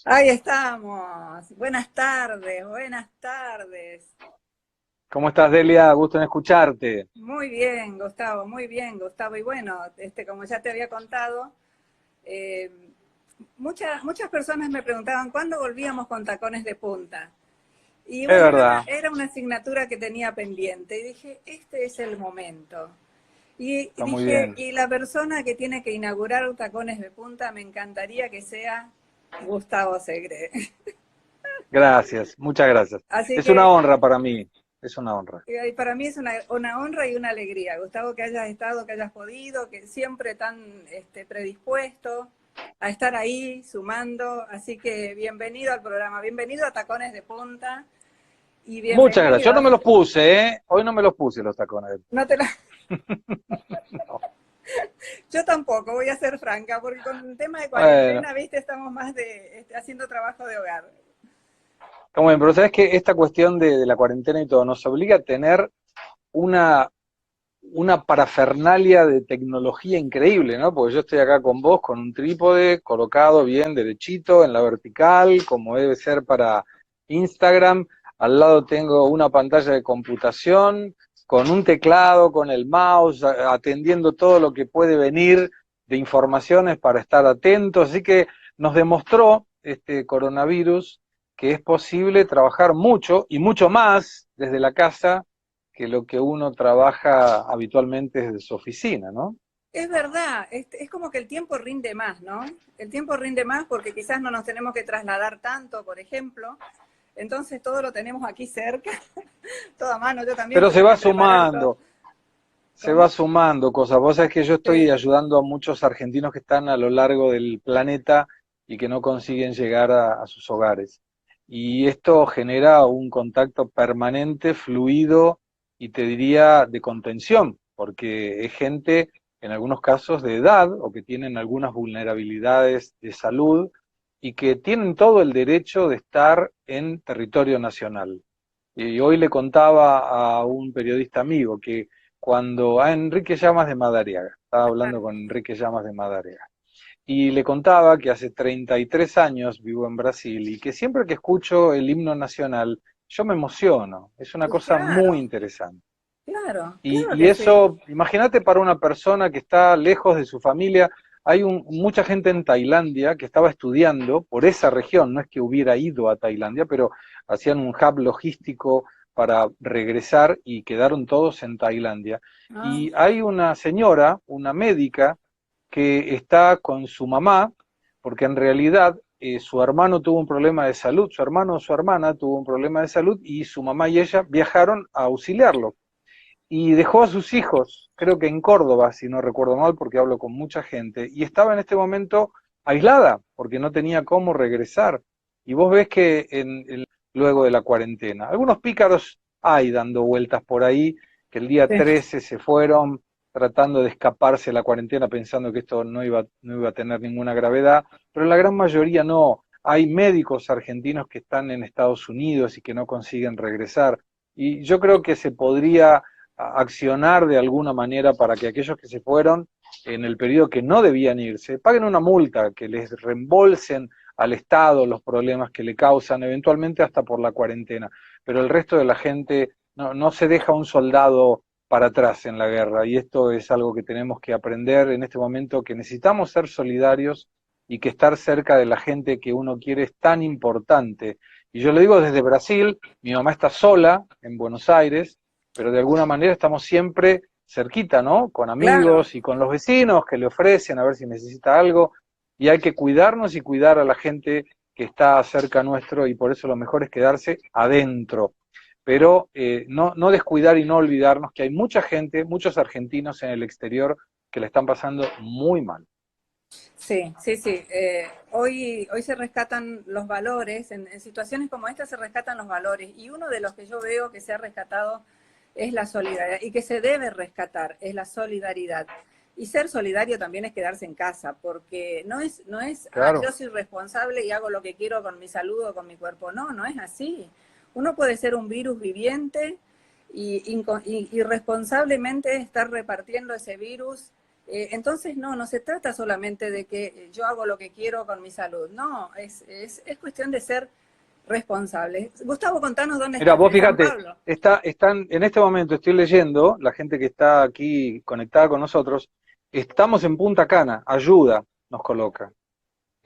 Ahí estamos. Buenas tardes, buenas tardes. ¿Cómo estás, Delia? Gusto en escucharte. Muy bien, Gustavo, muy bien, Gustavo. Y bueno, como ya te había contado, eh, muchas personas me preguntaban cuándo volvíamos con tacones de punta. Y Es bueno, era una, verdad, era una asignatura que tenía pendiente. Y dije, este es el momento. Y está muy dije, bien. y la persona que tiene que inaugurar tacones de punta, me encantaría que sea Gustavo Segre. Gracias, muchas gracias. Así Es una que honra para mí, es una honra. Y para mí es una honra y una alegría, Gustavo, que hayas estado, que hayas podido, que siempre tan predispuesto a estar ahí sumando. Así que bienvenido al programa, bienvenido a Tacones de Punta y Muchas gracias. Yo no bienvenido. me los puse, ¿eh? Hoy no me los puse los tacones. No te la- No. Yo tampoco, voy a ser franca, porque con el tema de Bueno, cuarentena, viste, estamos más haciendo trabajo de hogar. está muy bien, pero sabes que esta cuestión de la cuarentena y todo nos obliga a tener una, una parafernalia de tecnología increíble, ¿no? Porque yo estoy acá con vos, con un trípode colocado bien derechito en la vertical, como debe ser para Instagram. Al lado tengo una pantalla de computación, con un teclado, con el mouse, atendiendo todo lo que puede venir de informaciones para estar atentos. Así que nos demostró este coronavirus que es posible trabajar mucho y mucho más desde la casa que lo que uno trabaja habitualmente desde su oficina, ¿no? Es verdad, es como que el tiempo rinde más, ¿no? El tiempo rinde más porque quizás no nos tenemos que trasladar tanto, por ejemplo. Entonces todo lo tenemos aquí cerca, toda mano. Yo también Pero tuve que preparar todo. se va ¿Cómo? sumando cosas. Vos sabés que yo estoy Sí. ayudando a muchos argentinos que están a lo largo del planeta y que no consiguen llegar a sus hogares. Y esto genera un contacto permanente, fluido y te diría de contención, porque es gente en algunos casos de edad o que tienen algunas vulnerabilidades de salud y que tienen todo el derecho de estar en territorio nacional. Y hoy le contaba a un periodista amigo que cuando a Enrique Llamas de Madariaga, estaba hablando con Enrique Llamas de Madariaga, y le contaba que hace 33 años vivo en Brasil y que siempre que escucho el himno nacional yo me emociono, es una cosa muy Claro, interesante. claro, claro Y que sí. eso, imagínate para una persona que está lejos de su familia, hay mucha gente en Tailandia que estaba estudiando por esa región, no es que hubiera ido a Tailandia, pero hacían un hub logístico para regresar y quedaron todos en Tailandia. Ah, Y hay una señora, una médica, que está con su mamá, porque en realidad su hermano tuvo un problema de salud, su hermano o su hermana tuvo un problema de salud y su mamá y ella viajaron a auxiliarlo y dejó a sus hijos, creo que en Córdoba, si no recuerdo mal, porque hablo con mucha gente, y estaba en este momento aislada, porque no tenía cómo regresar. Y vos ves que luego de la cuarentena, algunos pícaros hay dando vueltas por ahí, que el día sí. 13 se fueron tratando de escaparse de la cuarentena pensando que esto no iba a tener ninguna gravedad, pero la gran mayoría no. Hay médicos argentinos que están en Estados Unidos y que no consiguen regresar. Y yo creo que se podría accionar de alguna manera para que aquellos que se fueron en el periodo que no debían irse paguen una multa, que les reembolsen al Estado los problemas que le causan, eventualmente hasta por la cuarentena. Pero el resto de la gente no se deja un soldado para atrás en la guerra y esto es algo que tenemos que aprender en este momento, que necesitamos ser solidarios y que estar cerca de la gente que uno quiere es tan importante. Y yo lo digo desde Brasil, mi mamá está sola en Buenos Aires, pero de alguna manera estamos siempre cerquita, ¿no? Con Claro, amigos y con los vecinos que le ofrecen a ver si necesita algo. Y hay que cuidarnos y cuidar a la gente que está cerca nuestro y por eso lo mejor es quedarse adentro. Pero no descuidar y no olvidarnos que hay mucha gente, muchos argentinos en el exterior que le están pasando muy mal. sí, sí, sí. Hoy se rescatan los valores, en situaciones como esta se rescatan los valores y uno de los que yo veo que se ha rescatado es la solidaridad y que se debe rescatar es la solidaridad. Y ser solidario también es quedarse en casa, porque yo Claro. soy responsable y hago lo que quiero con mi salud o con mi cuerpo. No, no es así. Uno puede ser un virus viviente y irresponsablemente estar repartiendo ese virus Entonces, no se trata solamente de que yo hago lo que quiero con mi salud, no, es cuestión de ser responsables. Gustavo, contanos dónde Mira, estás, vos en San fíjate, Pablo. están, en este momento estoy leyendo, la gente que está aquí conectada con nosotros, estamos en Punta Cana, ayuda, nos coloca.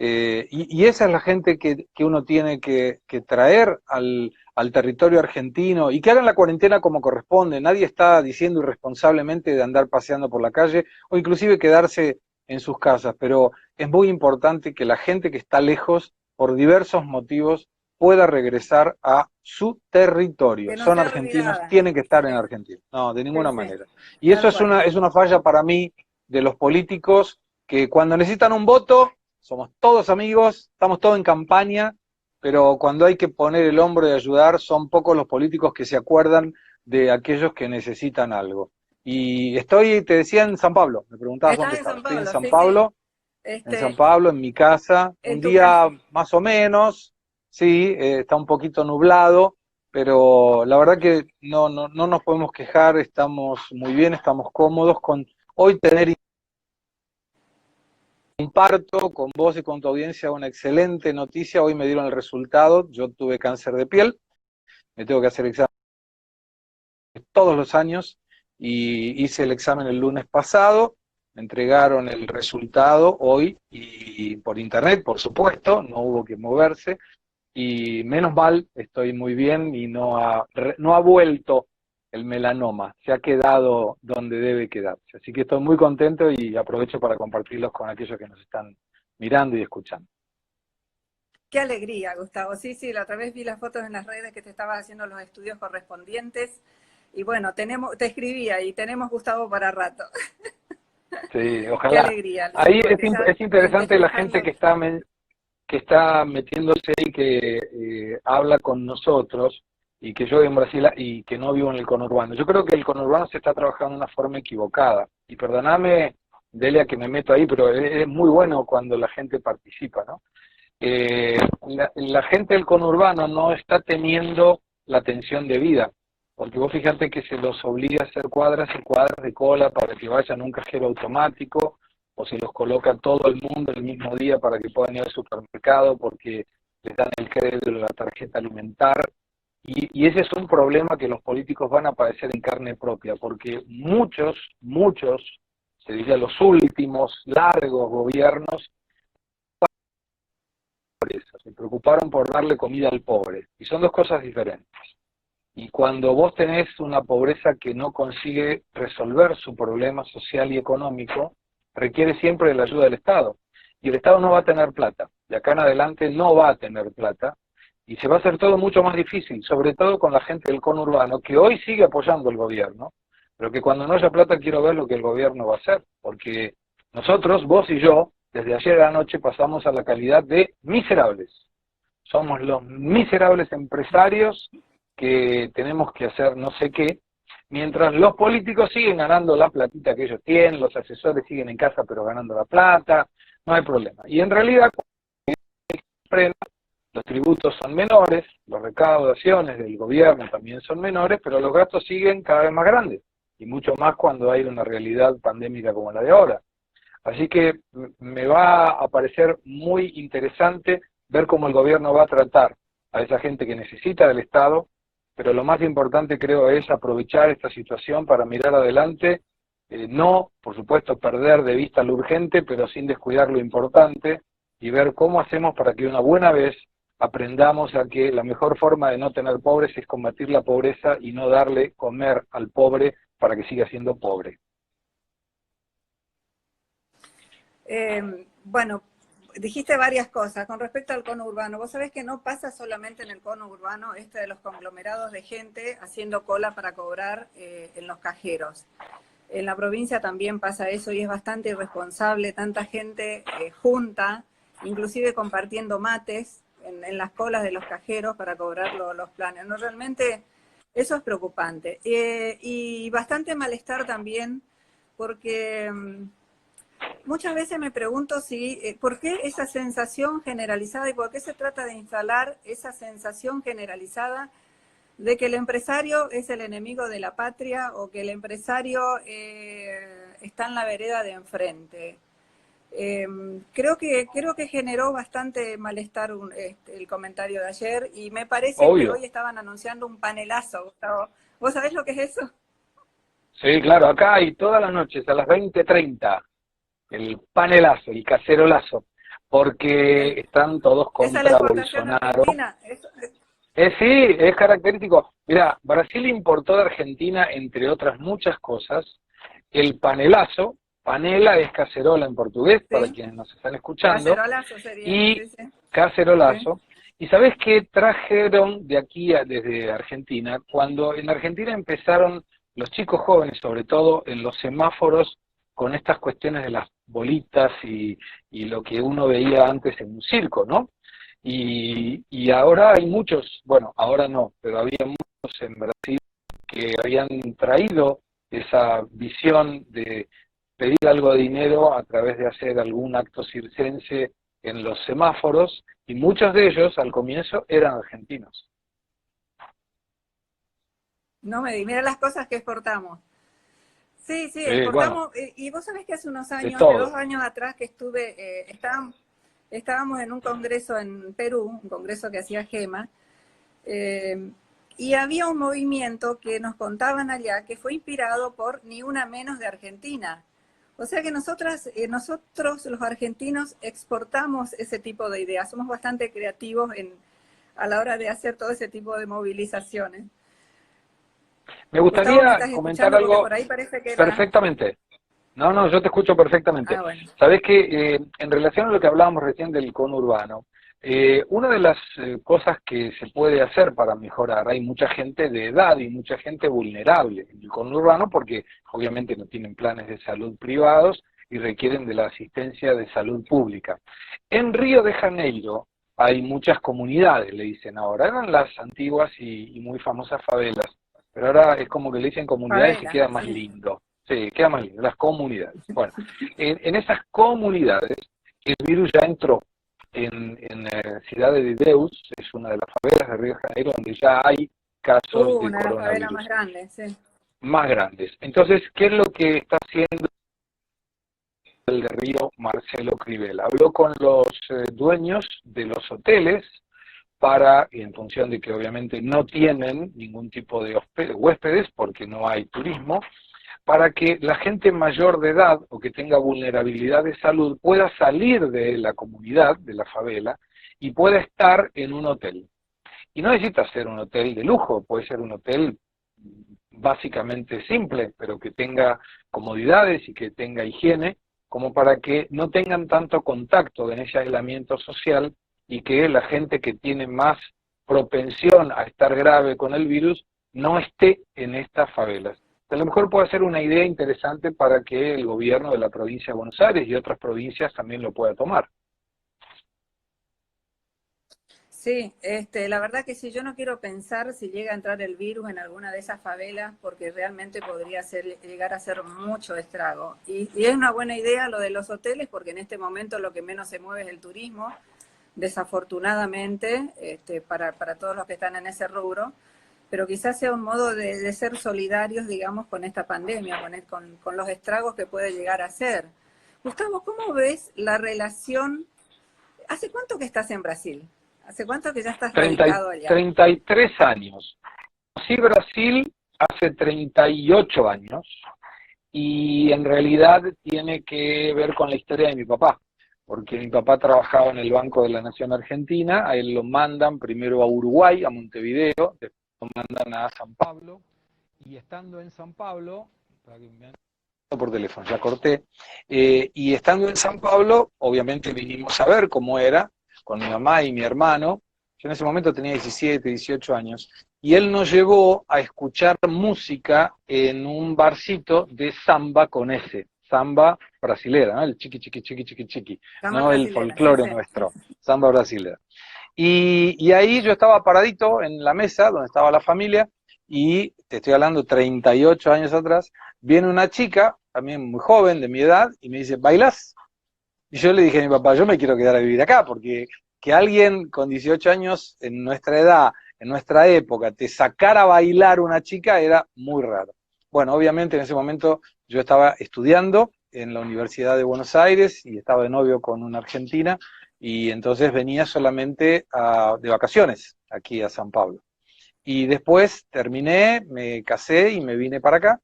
Y esa es la gente que uno tiene que traer al territorio argentino y que hagan la cuarentena como corresponde. Nadie está diciendo irresponsablemente de andar paseando por la calle o inclusive quedarse en sus casas, pero es muy importante que la gente que está lejos, por diversos motivos, pueda regresar a su territorio. Que no Son sea argentinos, olvidada. tienen que estar en Sí, Argentina. No, de sí, ninguna sí, manera. Y eso tal cual. es una falla para mí de los políticos que cuando necesitan un voto somos todos amigos, estamos todos en campaña, pero cuando hay que poner el hombro y ayudar, son pocos los políticos que se acuerdan de aquellos que necesitan algo. Y estoy, te decía, en San Pablo, me preguntabas dónde Estás en estaba. San Estoy Pablo, sí, sí. En San Este, Pablo, en mi casa, un en tu casa. día más o menos, sí, está un poquito nublado, pero la verdad que no nos podemos quejar, estamos muy bien, estamos cómodos con hoy tener. Comparto con vos y con tu audiencia una excelente noticia. Hoy me dieron el resultado. Yo tuve cáncer de piel. Me tengo que hacer exámenes todos los años y hice el examen el lunes pasado. Me entregaron el resultado hoy y por internet, por supuesto. No hubo que moverse. Y menos mal, estoy muy bien y no ha vuelto el melanoma, se ha quedado donde debe quedarse. Así que estoy muy contento y aprovecho para compartirlos con aquellos que nos están mirando y escuchando. Qué alegría, Gustavo. Sí, sí, la otra vez vi las fotos en las redes que te estabas haciendo los estudios correspondientes. Y bueno, te escribía y tenemos Gustavo para rato. Sí, Qué ojalá. alegría, sí, Ahí porque ya es interesante la gente despejar que está metiéndose y que habla con nosotros y que yo vivo en Brasil y que no vivo en el conurbano. Yo creo que el conurbano se está trabajando de una forma equivocada. Y perdóname, Delia, que me meto ahí, pero es muy bueno cuando la gente participa, ¿no? La gente del conurbano no está teniendo la atención debida, porque vos fíjate que se los obliga a hacer cuadras y cuadras de cola para que vayan a un cajero automático, o se los coloca todo el mundo el mismo día para que puedan ir al supermercado porque les dan el crédito de la tarjeta alimentar. Y ese es un problema que los políticos van a padecer en carne propia, porque muchos, se diría los últimos largos gobiernos, se preocuparon por darle comida al pobre, y son dos cosas diferentes. Y cuando vos tenés una pobreza que no consigue resolver su problema social y económico, requiere siempre de la ayuda del Estado. Y el Estado no va a tener plata. De acá en adelante no va a tener plata. Y se va a hacer todo mucho más difícil, sobre todo con la gente del conurbano, que hoy sigue apoyando el gobierno, pero que cuando no haya plata quiero ver lo que el gobierno va a hacer. Porque nosotros, vos y yo, desde ayer a la noche pasamos a la calidad de miserables. Somos los miserables empresarios que tenemos que hacer no sé qué, mientras los políticos siguen ganando la platita que ellos tienen, los asesores siguen en casa pero ganando la plata, no hay problema. Y en realidad, los tributos son menores, las recaudaciones del gobierno también son menores, pero los gastos siguen cada vez más grandes, y mucho más cuando hay una realidad pandémica como la de ahora. Así que me va a parecer muy interesante ver cómo el gobierno va a tratar a esa gente que necesita del Estado, pero lo más importante creo es aprovechar esta situación para mirar adelante, no, por supuesto, perder de vista lo urgente, pero sin descuidar lo importante, y ver cómo hacemos para que una buena vez aprendamos a que la mejor forma de no tener pobres es combatir la pobreza y no darle comer al pobre para que siga siendo pobre. Bueno, dijiste varias cosas con respecto al conurbano. Vos sabés que no pasa solamente en el conurbano de los conglomerados de gente haciendo cola para cobrar en los cajeros. En la provincia también pasa eso y es bastante irresponsable, tanta gente junta, inclusive compartiendo mates en las colas de los cajeros para cobrar los planes. No, realmente eso es preocupante. Y bastante malestar también porque muchas veces me pregunto ¿por qué esa sensación generalizada y por qué se trata de instalar esa sensación generalizada de que el empresario es el enemigo de la patria o que el empresario está en la vereda de enfrente. Creo que generó bastante malestar el comentario de ayer, y me parece que Obvio. hoy estaban anunciando un panelazo, Gustavo. ¿Vos sabés lo que es eso? Sí, claro, acá hay todas las noches a las 20:30 el panelazo, el cacerolazo, El- porque están todos esa es la contra exportación de Bolsonaro. Argentina. Sí, es característico. Mira, Brasil importó de Argentina, entre otras muchas cosas, el panelazo. Panela es cacerola en portugués, para Sí, quienes nos están escuchando, cacerolazo sería. y Sí, sí. Sí. cacerolazo. ¿Y sabés qué trajeron de aquí desde Argentina? Cuando en Argentina empezaron los chicos jóvenes, sobre todo en los semáforos, con estas cuestiones de las bolitas y lo que uno veía antes en un circo, ¿no? Y ahora hay muchos, bueno, ahora no, pero había muchos en Brasil que habían traído esa visión de pedir algo de dinero a través de hacer algún acto circense en los semáforos, y muchos de ellos al comienzo eran argentinos. No me di, mira las cosas que exportamos. Sí, sí, Bueno, exportamos, y vos sabés que hace unos de años, de todo. 2 años atrás que estuve, estábamos en un congreso en Perú, un congreso que hacía GEMA, eh, y había un movimiento que nos contaban allá que fue inspirado por Ni Una Menos de Argentina. O sea que nosotros los argentinos exportamos ese tipo de ideas, somos bastante creativos a la hora de hacer todo ese tipo de movilizaciones. Me Gustavo, ¿me gustaría estás comentar escuchando? Porque algo por ahí parece que era... perfectamente. No, no, yo te escucho perfectamente. Ah, bueno. Sabés que en relación a lo que hablábamos recién del conurbano, una de las cosas que se puede hacer para mejorar, hay mucha gente de edad y mucha gente vulnerable en el conurbano porque obviamente no tienen planes de salud privados y requieren de la asistencia de salud pública. En Río de Janeiro hay muchas comunidades, le dicen ahora, eran las antiguas y muy famosas favelas, pero ahora es como que le dicen comunidades y Favela, queda más sí. lindo. Sí, queda más lindo, las comunidades. Bueno, en esas comunidades el virus ya entró. En Ciudad de Deus, es una de las favelas de Río de Janeiro, donde ya hay casos de Una de las favelas más coronavirus grandes, sí. más grandes. Entonces, ¿qué es lo que está haciendo el de Río Marcelo Cribel? Habló con los dueños de los hoteles para, y en función de que obviamente no tienen ningún tipo de huéspedes porque no hay turismo, para que la gente mayor de edad o que tenga vulnerabilidad de salud pueda salir de la comunidad, de la favela, y pueda estar en un hotel. Y no necesita ser un hotel de lujo, puede ser un hotel básicamente simple, pero que tenga comodidades y que tenga higiene, como para que no tengan tanto contacto en ese aislamiento social y que la gente que tiene más propensión a estar grave con el virus no esté en estas favelas. A lo mejor puede ser una idea interesante para que el gobierno de la provincia de Buenos Aires y otras provincias también lo pueda tomar. Sí, la verdad que sí, yo no quiero pensar si llega a entrar el virus en alguna de esas favelas, porque realmente podría llegar a ser mucho estrago. Y es una buena idea lo de los hoteles, porque en este momento lo que menos se mueve es el turismo, desafortunadamente, para todos los que están en ese rubro, pero quizás sea un modo de ser solidarios, digamos, con esta pandemia, con los estragos que puede llegar a ser. Gustavo, ¿cómo ves la relación? ¿Hace cuánto que estás en Brasil? ¿Hace cuánto que ya estás 30, radicado allá? 33 años. Conocí Brasil hace 38 años y en realidad tiene que ver con la historia de mi papá, porque mi papá trabajaba en el Banco de la Nación Argentina, a él lo mandan primero a Uruguay, a Montevideo, después lo mandan a San Pablo, y estando en San Pablo, por teléfono, ya corté, y estando en San Pablo, obviamente vinimos a ver cómo era, con mi mamá y mi hermano. Yo en ese momento tenía 17, 18 años, y él nos llevó a escuchar música en un barcito de samba con ese, samba brasilera, ¿no? El chiqui, chiqui, chiqui, chiqui, chiqui, Cama no el brasilera, sí, folclore sí. nuestro, samba brasilera. Y ahí yo estaba paradito en la mesa donde estaba la familia, y te estoy hablando 38 años atrás, viene una chica, también muy joven, de mi edad, y me dice, ¿bailás? Y yo le dije a mi papá, yo me quiero quedar a vivir acá, porque que alguien con 18 años en nuestra edad, en nuestra época, te sacara a bailar una chica era muy raro. Bueno, obviamente en ese momento yo estaba estudiando en la Universidad de Buenos Aires y estaba de novio con una argentina, y entonces venía solamente de vacaciones aquí a San Pablo. Y después terminé, me casé y me vine para acá,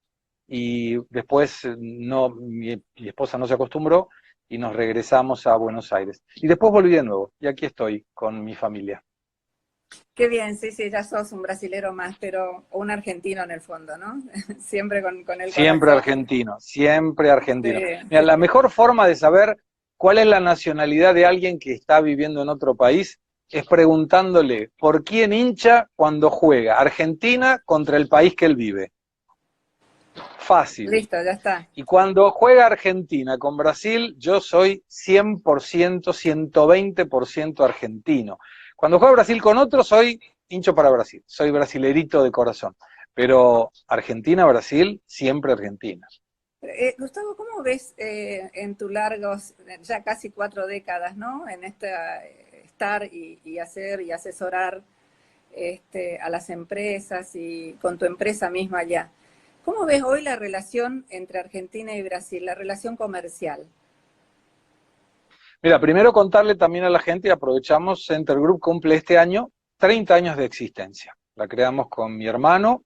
y después no, mi esposa no se acostumbró y nos regresamos a Buenos Aires. Y después volví de nuevo, y aquí estoy con mi familia. Qué bien, sí, sí, ya sos un brasilero más, pero un argentino en el fondo, ¿no? Siempre con el Siempre corazón. argentino, siempre Sí, argentino. Mira, sí. la mejor forma de saber cuál es la nacionalidad de alguien que está viviendo en otro país es preguntándole por quién hincha cuando juega Argentina contra el país que él vive. Fácil. Listo, ya está. Y cuando juega Argentina con Brasil, yo soy 100%, 120% argentino. Cuando juega Brasil con otro, soy hincho para Brasil. Soy brasilerito de corazón. Pero Argentina-Brasil, siempre Argentina. Gustavo, ¿cómo ves en tus largos, ya casi 4 décadas, ¿no? En esta estar y hacer y asesorar a las empresas y con tu empresa misma allá. ¿Cómo ves hoy la relación entre Argentina y Brasil, la relación comercial? Mira, primero contarle también a la gente, y aprovechamos, Center Group cumple este año 30 años de existencia. La creamos con mi hermano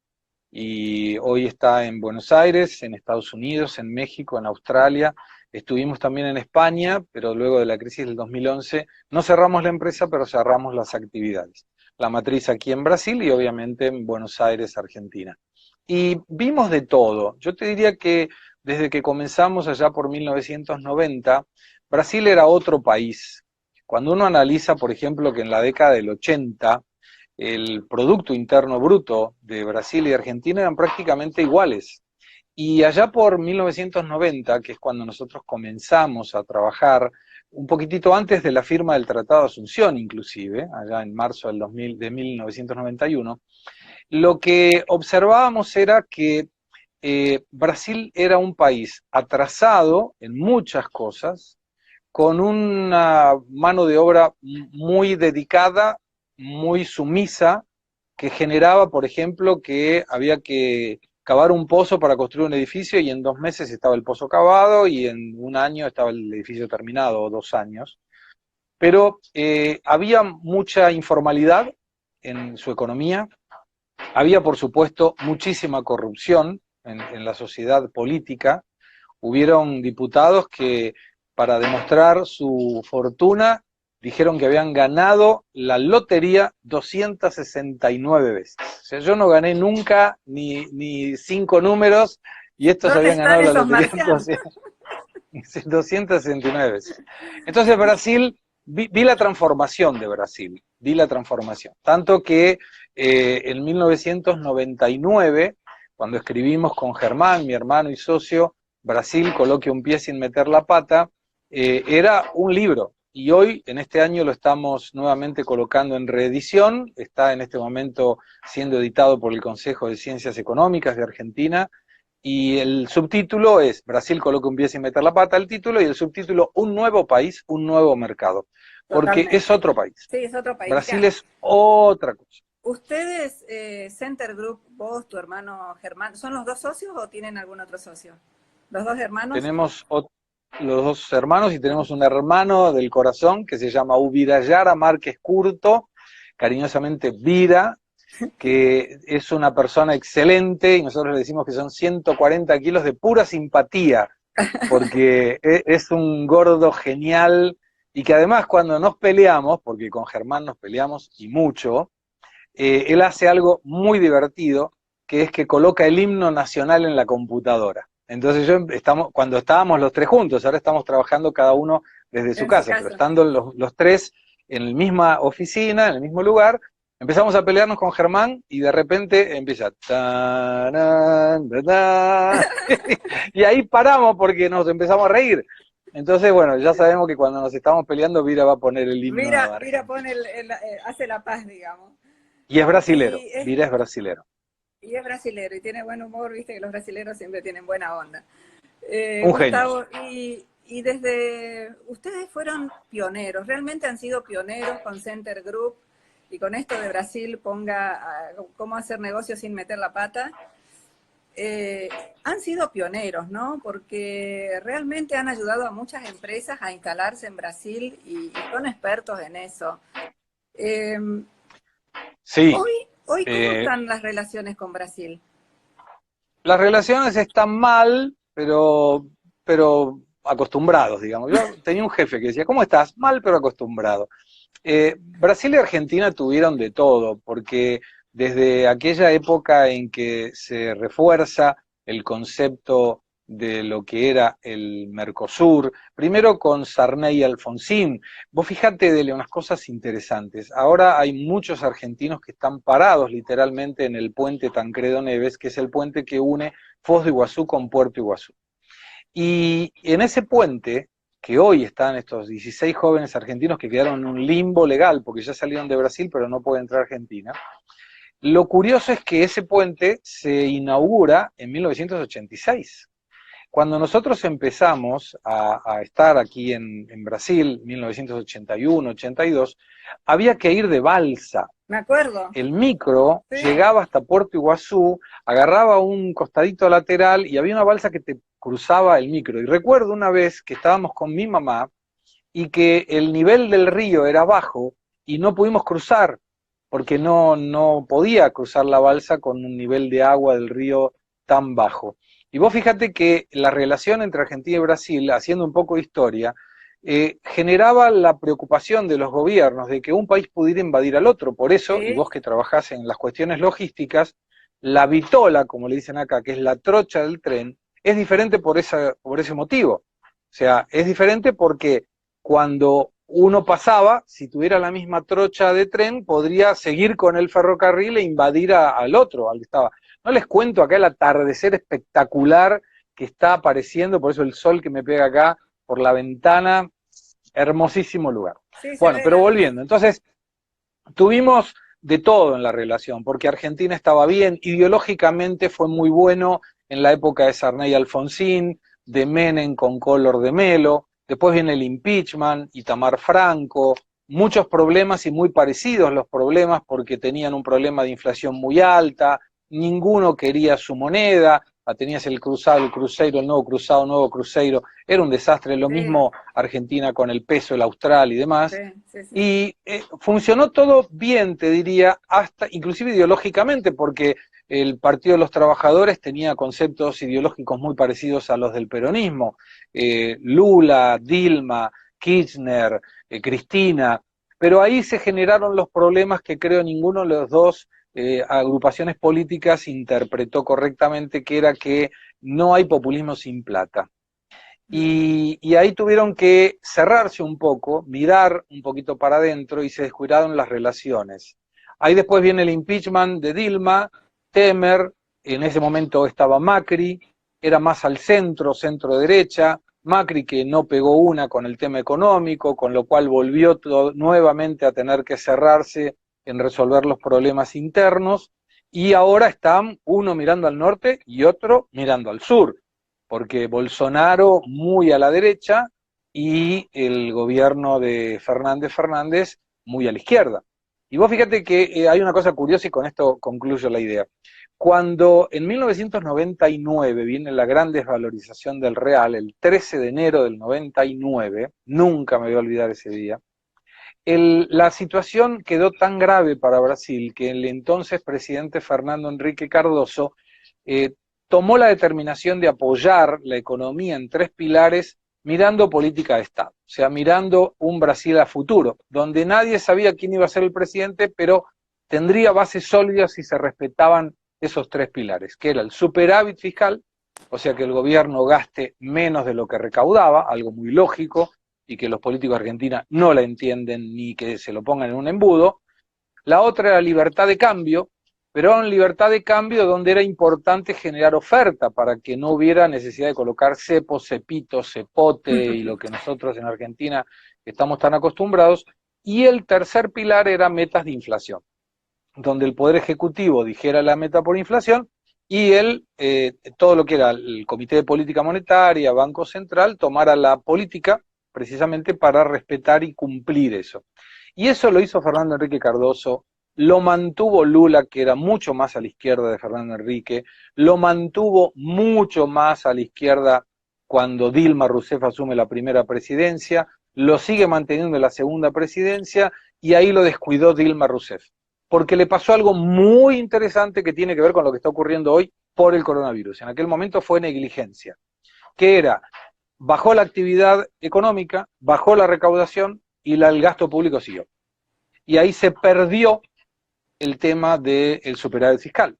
y hoy está en Buenos Aires, en Estados Unidos, en México, en Australia. Estuvimos también en España, pero luego de la crisis del 2011 no cerramos la empresa, pero cerramos las actividades. La matriz aquí en Brasil y obviamente en Buenos Aires, Argentina. Y vimos de todo. Yo te diría que desde que comenzamos allá por 1990, Brasil era otro país. Cuando uno analiza, por ejemplo, que en la década del 80 el Producto Interno Bruto de Brasil y Argentina eran prácticamente iguales. Y allá por 1990, que es cuando nosotros comenzamos a trabajar, un poquitito antes de la firma del Tratado de Asunción, inclusive, allá en marzo de 1991, lo que observábamos era que Brasil era un país atrasado en muchas cosas, con una mano de obra muy dedicada, muy sumisa, que generaba, por ejemplo, que había que cavar un pozo para construir un edificio y en 2 meses estaba el pozo cavado y en un año estaba el edificio terminado, o 2 años. Pero había mucha informalidad en su economía, había, por supuesto, muchísima corrupción en la sociedad política. Hubieron diputados que, para demostrar su fortuna, dijeron que habían ganado la lotería 269 veces. O sea, yo no gané nunca ni 5 números y estos ¿Dónde habían están ganado la esos lotería marcianos? 269 veces. Entonces Brasil, vi la transformación de Brasil, vi la transformación. Tanto que en 1999, cuando escribimos con Germán, mi hermano y socio, Brasil coloque un pie sin meter la pata, era un libro. Y hoy, en este año, lo estamos nuevamente colocando en reedición. Está en este momento siendo editado por el Consejo de Ciencias Económicas de Argentina. Y el subtítulo es Brasil coloca un pie sin meter la pata, el título, y el subtítulo Un nuevo país, un nuevo mercado. Porque es Totalmente. otro país. Sí, es otro país. Brasil Mira, es otra cosa. ustedes, Center Group, vos, tu hermano Germán, ¿son los dos socios o tienen algún otro socio? ¿Los dos hermanos? Tenemos los dos hermanos y tenemos un hermano del corazón que se llama Ubirayara Márquez Curto, cariñosamente Vira, que es una persona excelente y nosotros le decimos que son 140 kilos de pura simpatía, porque es un gordo genial y que además cuando nos peleamos, porque con Germán nos peleamos y mucho, él hace algo muy divertido, que es que coloca el himno nacional en la computadora. Entonces cuando estábamos los tres juntos, ahora estamos trabajando cada uno desde su En su casa, pero casa. estando los tres en la misma oficina, en el mismo lugar, empezamos a pelearnos con Germán y de repente empieza taran, taran, y ahí paramos porque nos empezamos a reír. Entonces, bueno, ya sabemos que cuando nos estamos peleando, Vira va a poner el himno Mira, pone argentino. hace la paz, digamos. Y es brasilero, Y Vira es brasilero. y es brasilero y tiene buen humor, viste que los brasileros siempre tienen buena onda. Un genio. Gustavo, y desde ustedes fueron pioneros, realmente han sido pioneros con Center Group y con esto de Brasil ponga cómo hacer negocios sin meter la pata. han sido pioneros, ¿no? Porque realmente han ayudado a muchas empresas a instalarse en Brasil y son expertos en eso. Eh, Sí, hoy, ¿cómo eh, están las relaciones con Brasil? las relaciones están mal, pero acostumbrados, digamos. Yo tenía un jefe que decía, ¿cómo estás? Mal, pero acostumbrado. Brasil y Argentina tuvieron de todo, porque desde aquella época en que se refuerza el concepto de lo que era el Mercosur, primero con Sarney y Alfonsín, vos fíjate de unas cosas interesantes. Ahora hay muchos argentinos que están parados literalmente en el puente Tancredo Neves, que es el puente que une Foz de Iguazú con Puerto Iguazú. Y en ese puente, que hoy están estos 16 jóvenes argentinos que quedaron en un limbo legal, porque ya salieron de Brasil, pero no pueden entrar a Argentina, lo curioso es que ese puente se inaugura en 1986. Cuando nosotros empezamos a estar aquí en Brasil, 1981, 82, había que ir de balsa. Me acuerdo. El micro Sí, llegaba hasta Puerto Iguazú, agarraba un costadito lateral y había una balsa que te cruzaba el micro. Y recuerdo una vez que estábamos con mi mamá y que el nivel del río era bajo y no pudimos cruzar, porque no podía cruzar la balsa con un nivel de agua del río tan bajo. Y vos fíjate que la relación entre Argentina y Brasil, haciendo un poco de historia, generaba la preocupación de los gobiernos de que un país pudiera invadir al otro. Por eso, y sí, vos que trabajás en las cuestiones logísticas, la vitola, como le dicen acá, que es la trocha del tren, es diferente por ese motivo. O sea, es diferente porque cuando uno pasaba, si tuviera la misma trocha de tren, podría seguir con el ferrocarril e invadir al otro, al que estaba. No les cuento acá el atardecer espectacular que está apareciendo, por eso el sol que me pega acá por la ventana, hermosísimo lugar. sí, se Bueno, ve pero la luz. volviendo, entonces tuvimos de todo en la relación, porque Argentina estaba bien, ideológicamente fue muy bueno en la época de Sarney y Alfonsín, de Menem con Collor de Melo, después viene el impeachment, Itamar Franco, muchos problemas y muy parecidos los problemas porque tenían un problema de inflación muy alta, ninguno quería su moneda, tenías el cruzado, el cruceiro, el nuevo cruceiro, era un desastre, lo Sí, mismo Argentina con el peso, el austral y sí, demás, sí, sí. y funcionó todo bien, te diría, hasta inclusive ideológicamente, porque el Partido de los Trabajadores tenía conceptos ideológicos muy parecidos a los del peronismo. Lula, Dilma, Kirchner, Cristina, pero ahí se generaron los problemas que creo ninguno de los dos agrupaciones políticas interpretó correctamente, que era que no hay populismo sin plata. Y ahí tuvieron que cerrarse un poco, mirar un poquito para adentro y se descuidaron las relaciones. Ahí después viene el impeachment de Dilma, Temer, en ese momento estaba Macri, era más al centro, centro derecha, Macri que no pegó una con el tema económico, con lo cual volvió nuevamente a tener que cerrarse en resolver los problemas internos, y ahora están uno mirando al norte y otro mirando al sur porque Bolsonaro muy a la derecha y el gobierno de Fernández Fernández muy a la izquierda. Y vos fíjate que hay una cosa curiosa y con esto concluyo la idea. Cuando en 1999 viene la gran desvalorización del real, el 13 de enero del 99, nunca me voy a olvidar ese día, la situación quedó tan grave para Brasil que el entonces presidente Fernando Enrique Cardoso eh, tomó la determinación de apoyar la economía en tres pilares mirando política de Estado, o sea, mirando un Brasil a futuro, donde nadie sabía quién iba a ser el presidente, pero tendría bases sólidas si se respetaban esos tres pilares, que era el superávit fiscal, o sea, que el gobierno gaste menos de lo que recaudaba, algo muy lógico, y que los políticos de Argentina no la entienden ni que se lo pongan en un embudo. La otra era libertad de cambio, pero en libertad de cambio donde era importante generar oferta para que no hubiera necesidad de colocar cepo, cepito, cepote y lo que nosotros en Argentina estamos tan acostumbrados. Y el tercer pilar era metas de inflación, donde el Poder Ejecutivo dijera la meta por inflación y todo lo que era el Comité de Política Monetaria, Banco Central, tomara la política precisamente para respetar y cumplir eso. Y eso lo hizo Fernando Enrique Cardoso lo mantuvo Lula, que era mucho más a la izquierda de Fernando Henrique, lo mantuvo mucho más a la izquierda cuando Dilma Rousseff asume la primera presidencia, lo sigue manteniendo en la segunda presidencia, y ahí lo descuidó Dilma Rousseff, porque le pasó algo muy interesante que tiene que ver con lo que está ocurriendo hoy por el coronavirus. En aquel momento fue negligencia, que era, bajó la actividad económica, bajó la recaudación y el gasto público siguió. Y ahí se perdió el tema del superávit fiscal.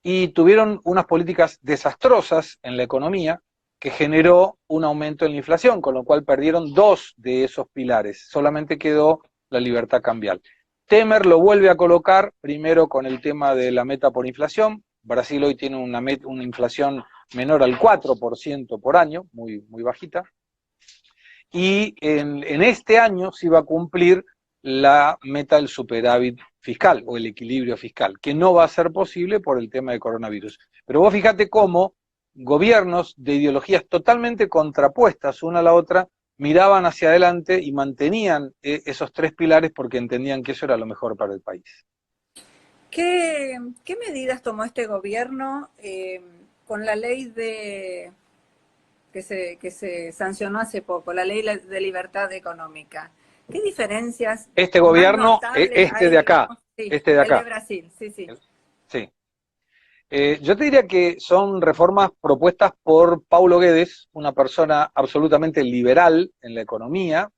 Y tuvieron unas políticas desastrosas en la economía que generó un aumento en la inflación, con lo cual perdieron dos de esos pilares. Solamente quedó la libertad cambial. Temer lo vuelve a colocar, primero con el tema de la meta por inflación. Brasil hoy tiene una inflación menor al 4% por año, muy, muy bajita. Y en este año se iba a cumplir la meta del superávit fiscal o el equilibrio fiscal, que no va a ser posible por el tema de coronavirus. Pero vos fíjate cómo gobiernos de ideologías totalmente contrapuestas una a la otra miraban hacia adelante y mantenían esos tres pilares porque entendían que eso era lo mejor para el país. ¿Qué medidas tomó este gobierno con la ley que se sancionó hace poco, la ley de libertad económica? ¿Qué diferencias Este más gobierno, notables este hay, de acá, digamos? Sí, este de el de acá. Brasil, sí, sí. Sí. Yo te diría que son reformas propuestas por Paulo Guedes, una persona absolutamente liberal en la economía,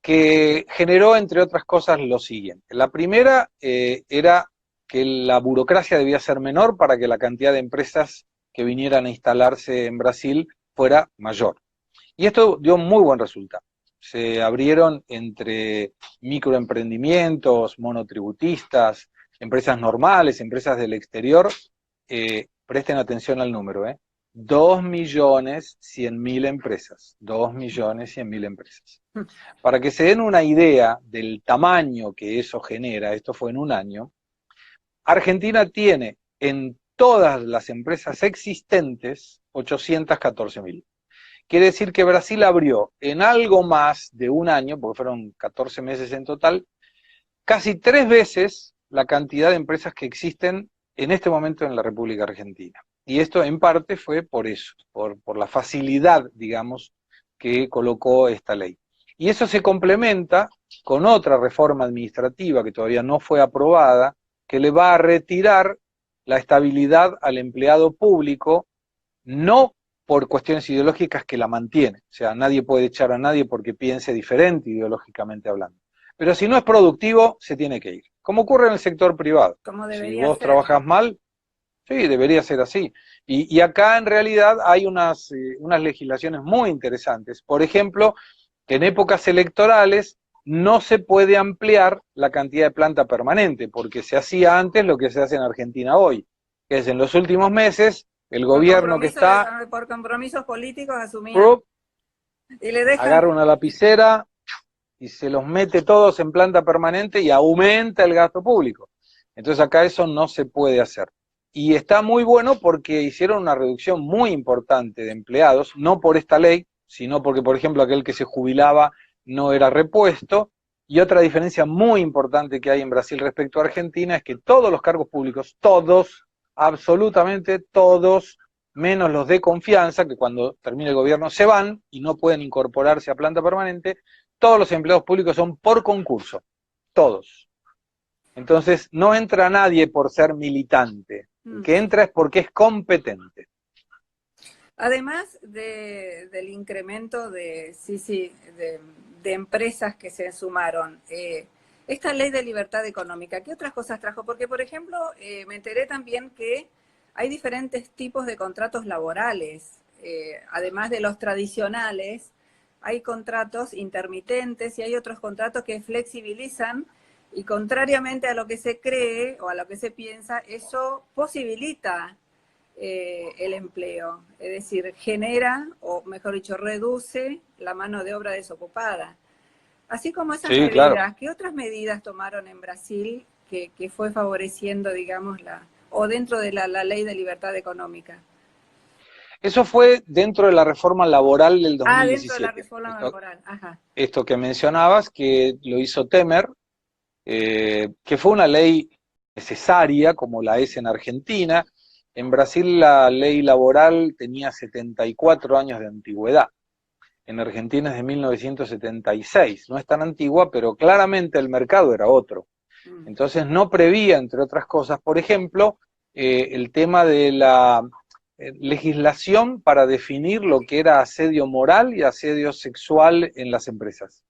que generó, entre otras cosas, lo siguiente. La primera era que la burocracia debía ser menor para que la cantidad de empresas que vinieran a instalarse en Brasil fuera mayor. Y esto dio muy buen resultado. Se abrieron entre microemprendimientos, monotributistas, empresas normales, empresas del exterior. Presten atención al número, 2.100.000 empresas. 2.100.000 empresas. Para que se den una idea del tamaño que eso genera, esto fue en un año, Argentina tiene en todas las empresas existentes 814.000. Quiere decir que Brasil abrió en algo más de un año, porque fueron 14 meses en total, casi 3 veces la cantidad de empresas que existen en este momento en la República Argentina. Y esto en parte fue por eso, por la facilidad, digamos, que colocó esta ley. Y eso se complementa con otra reforma administrativa que todavía no fue aprobada, que le va a retirar la estabilidad al empleado público, no por cuestiones ideológicas, que la mantiene. O sea, nadie puede echar a nadie porque piense diferente ideológicamente hablando. Pero si no es productivo, se tiene que ir. Como ocurre en el sector privado. Como Si debería vos ser. trabajas mal, sí, debería ser así. Y acá en realidad hay unas legislaciones muy interesantes. Por ejemplo, que en épocas electorales no se puede ampliar la cantidad de planta permanente, porque se hacía antes lo que se hace en Argentina hoy, que es en los últimos meses el gobierno que está, Por compromisos políticos asumían y le dejan. agarra una lapicera y se los mete todos en planta permanente y aumenta el gasto público. Entonces acá eso no se puede hacer. Y está muy bueno porque hicieron una reducción muy importante de empleados, no por esta ley, sino porque, por ejemplo, aquel que se jubilaba no era repuesto. Y otra diferencia muy importante que hay en Brasil respecto a Argentina es que todos los cargos públicos, todos, absolutamente todos, menos los de confianza, que cuando termina el gobierno se van y no pueden incorporarse a planta permanente, todos los empleados públicos son por concurso, todos. Entonces no entra nadie por ser militante, el que entra es porque es competente. Además del incremento de empresas que se sumaron, esta ley de libertad económica, ¿qué otras cosas trajo? Porque, por ejemplo, me enteré también que hay diferentes tipos de contratos laborales, además de los tradicionales, hay contratos intermitentes y hay otros contratos que flexibilizan, y contrariamente a lo que se cree o a lo que se piensa, eso posibilita el empleo, es decir, genera, o mejor dicho, reduce la mano de obra desocupada. Así como esas medidas, claro. ¿Qué otras medidas tomaron en Brasil que fue favoreciendo, digamos, o dentro de la ley de libertad económica? Eso fue dentro de la reforma laboral del 2017. Dentro de la reforma laboral, ajá. Esto que mencionabas, que lo hizo Temer, que fue una ley necesaria, como la es en Argentina. En Brasil la ley laboral tenía 74 años de antigüedad. En Argentina es de 1976. No es tan antigua, pero claramente el mercado era otro. Entonces no prevía, entre otras cosas, por ejemplo, el tema de la legislación para definir lo que era asedio moral y asedio sexual en las empresas.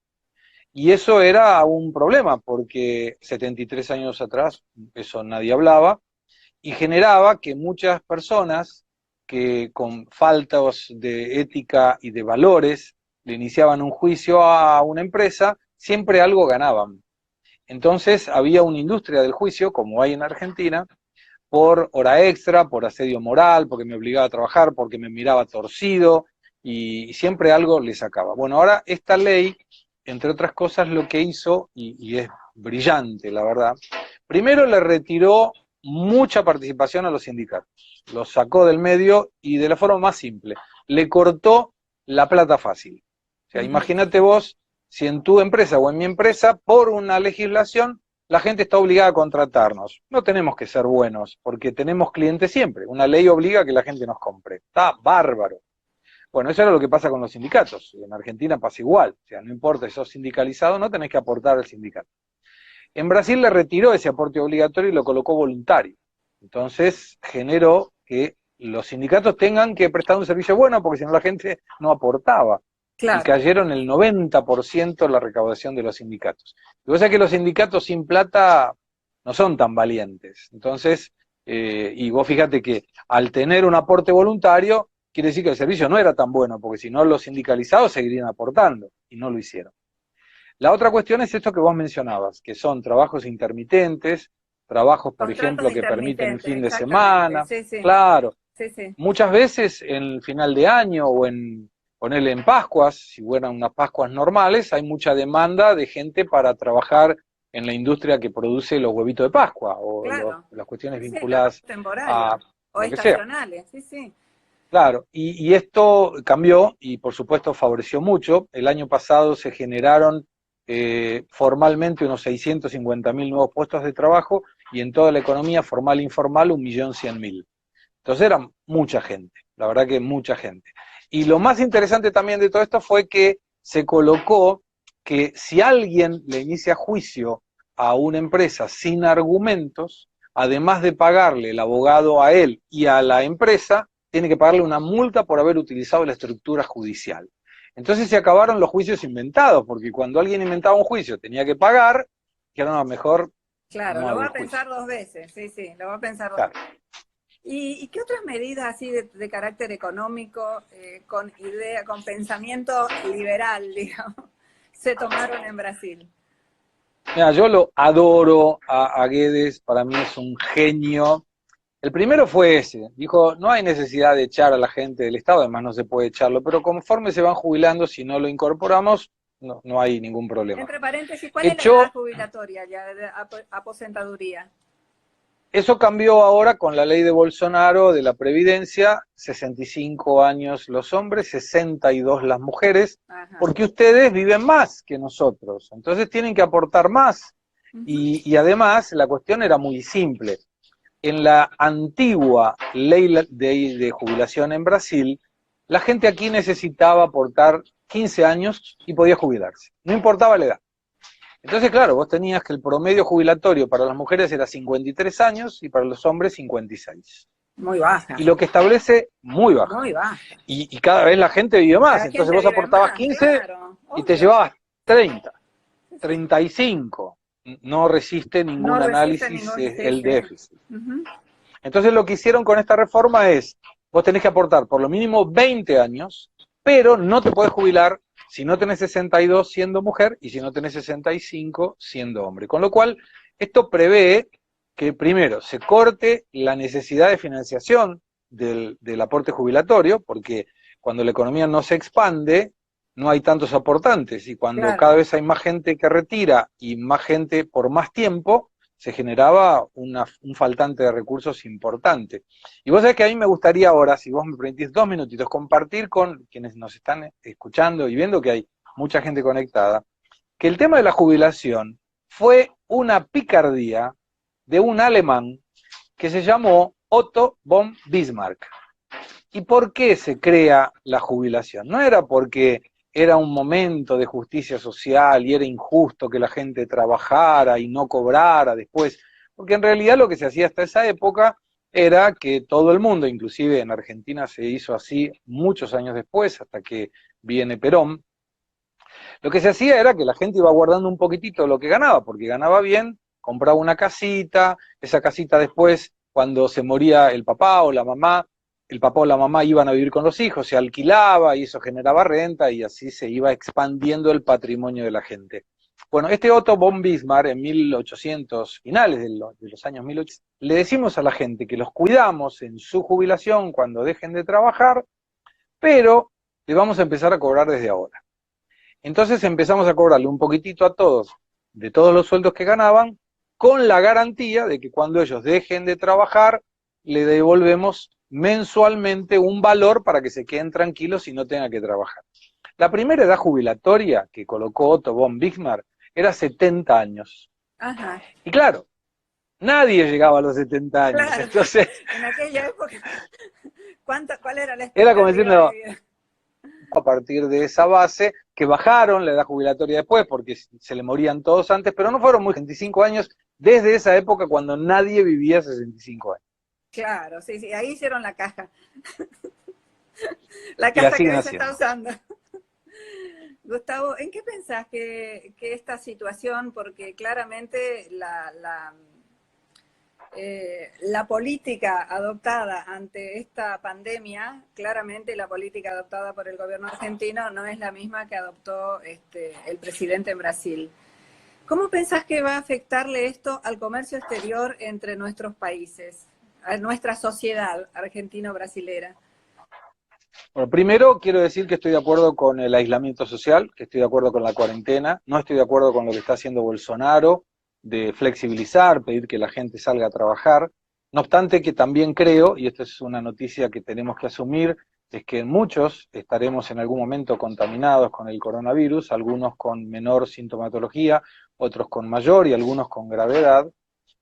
Y eso era un problema, porque 73 años atrás eso nadie hablaba, y generaba que muchas personas que con faltas de ética y de valores le iniciaban un juicio a una empresa, siempre algo ganaban. Entonces había una industria del juicio, como hay en Argentina, por hora extra, por asedio moral, porque me obligaba a trabajar, porque me miraba torcido, y siempre algo le sacaba. Bueno, ahora esta ley, entre otras cosas, lo que hizo, y es brillante, la verdad, primero le retiró mucha participación a los sindicatos, los sacó del medio y de la forma más simple, le cortó la plata fácil. O sea, imagínate vos, si en tu empresa o en mi empresa, por una legislación, la gente está obligada a contratarnos. No tenemos que ser buenos, porque tenemos clientes siempre. Una ley obliga a que la gente nos compre. Está bárbaro. Bueno, eso era lo que pasa con los sindicatos. En Argentina pasa igual. O sea, no importa si sos sindicalizado, no tenés que aportar al sindicato. En Brasil le retiró ese aporte obligatorio y lo colocó voluntario. Entonces generó que los sindicatos tengan que prestar un servicio bueno, porque si no la gente no aportaba. Claro. Y cayeron el 90% la recaudación de los sindicatos. Y vos sabés que los sindicatos sin plata no son tan valientes. Entonces, y vos fíjate que al tener un aporte voluntario, quiere decir que el servicio no era tan bueno, porque si no los sindicalizados seguirían aportando, y no lo hicieron. La otra cuestión es esto que vos mencionabas, que son trabajos intermitentes, trabajos, por ejemplo, que permiten el fin de semana. Sí, sí. Claro. Sí, sí. Muchas veces en el final de año o en ponerle en Pascuas, si fueran unas Pascuas normales, hay mucha demanda de gente para trabajar en la industria que produce los huevitos de Pascua o claro. Las cuestiones vinculadas a o estacionales, sí, sí. Claro, y esto cambió y por supuesto favoreció mucho. El año pasado se generaron formalmente unos 650.000 nuevos puestos de trabajo y en toda la economía formal e informal 1.100.000. Entonces era mucha gente, la verdad que mucha gente. Y lo más interesante también de todo esto fue que se colocó que si alguien le inicia juicio a una empresa sin argumentos, además de pagarle el abogado a él y a la empresa, tiene que pagarle una multa por haber utilizado la estructura judicial. Entonces se acabaron los juicios inventados, porque cuando alguien inventaba un juicio tenía que pagar, que era mejor. Claro, no lo va a pensar dos veces, sí, sí, lo va a pensar dos veces. ¿Y qué otras medidas así de carácter económico, con pensamiento liberal, digamos, se tomaron en Brasil? Mira, yo lo adoro a Guedes, para mí es un genio. El primero fue ese, dijo, no hay necesidad de echar a la gente del Estado, además no se puede echarlo, pero conforme se van jubilando, si no lo incorporamos, no hay ningún problema. Entre paréntesis, ¿cuál es la edad jubilatoria ya de aposentaduría? Eso cambió ahora con la ley de Bolsonaro de la Previdencia, 65 años los hombres, 62 las mujeres, ajá, porque ustedes viven más que nosotros, entonces tienen que aportar más. Y además la cuestión era muy simple. En la antigua ley de jubilación en Brasil, la gente aquí necesitaba aportar 15 años y podía jubilarse, no importaba la edad. Entonces, claro, vos tenías que el promedio jubilatorio para las mujeres era 53 años y para los hombres 56. Muy baja. Y lo que establece, muy baja. Muy baja. Y cada vez la gente vive más, entonces vos aportabas más, 15 claro, y te llevabas 30, 35. No resiste ningún análisis el déficit. Entonces lo que hicieron con esta reforma es, vos tenés que aportar por lo mínimo 20 años, pero no te podés jubilar si no tenés 62 siendo mujer y si no tenés 65 siendo hombre. Con lo cual, esto prevé que primero se corte la necesidad de financiación del aporte jubilatorio, porque cuando la economía no se expande, no hay tantos aportantes, y cuando claro, cada vez hay más gente que retira y más gente por más tiempo, se generaba un faltante de recursos importante. Y vos sabés que a mí me gustaría ahora, si vos me permitís 2 minutitos, compartir con quienes nos están escuchando y viendo que hay mucha gente conectada, que el tema de la jubilación fue una picardía de un alemán que se llamó Otto von Bismarck. ¿Y por qué se crea la jubilación? No era porque era un momento de justicia social y era injusto que la gente trabajara y no cobrara después, porque en realidad lo que se hacía hasta esa época era que todo el mundo, inclusive en Argentina se hizo así muchos años después, hasta que viene Perón, lo que se hacía era que la gente iba guardando un poquitito de lo que ganaba, porque ganaba bien, compraba una casita, esa casita después, cuando se moría el papá o la mamá, el papá o la mamá iban a vivir con los hijos, se alquilaba y eso generaba renta y así se iba expandiendo el patrimonio de la gente. Bueno, este Otto von Bismarck en 1800, finales de los años 1800, le decimos a la gente que los cuidamos en su jubilación cuando dejen de trabajar, pero le vamos a empezar a cobrar desde ahora. Entonces empezamos a cobrarle un poquitito a todos, de todos los sueldos que ganaban, con la garantía de que cuando ellos dejen de trabajar, le devolvemos mensualmente un valor para que se queden tranquilos y no tengan que trabajar. La primera edad jubilatoria que colocó Otto von Bismarck era 70 años. Ajá. Y claro, nadie llegaba a los 70 años. Claro, Entonces, en aquella época, ¿cuál era la era como expectativa diciendo, de vida? a partir de esa base, que bajaron la edad jubilatoria después, porque se le morían todos antes, pero no fueron muy 65 años desde esa época cuando nadie vivía 65 años. Claro, sí, sí, ahí hicieron la caja. La Y la caja que siguen hoy se está haciendo. usando. Gustavo, ¿en qué pensás que esta situación, porque claramente la política adoptada ante esta pandemia, claramente la política adoptada por el gobierno argentino no es la misma que adoptó el presidente en Brasil? ¿Cómo pensás que va a afectarle esto al comercio exterior entre nuestros países, a nuestra sociedad argentino-brasilera? Bueno, primero quiero decir que estoy de acuerdo con el aislamiento social, que estoy de acuerdo con la cuarentena, no estoy de acuerdo con lo que está haciendo Bolsonaro, de flexibilizar, pedir que la gente salga a trabajar. No obstante que también creo, y esta es una noticia que tenemos que asumir, es que muchos estaremos en algún momento contaminados con el coronavirus, algunos con menor sintomatología, otros con mayor y algunos con gravedad.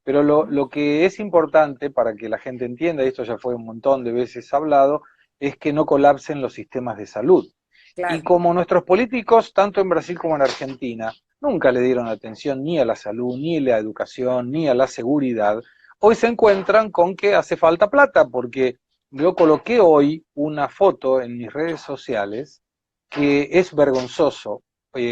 Pero lo que es importante para que la gente entienda, y esto ya fue un montón de veces hablado, es que no colapsen los sistemas de salud. Y Claro. como nuestros políticos, tanto en Brasil como en Argentina, nunca le dieron atención ni a la salud, ni a la educación, ni a la seguridad, hoy se encuentran con que hace falta plata, porque yo coloqué hoy una foto en mis redes sociales que es vergonzoso.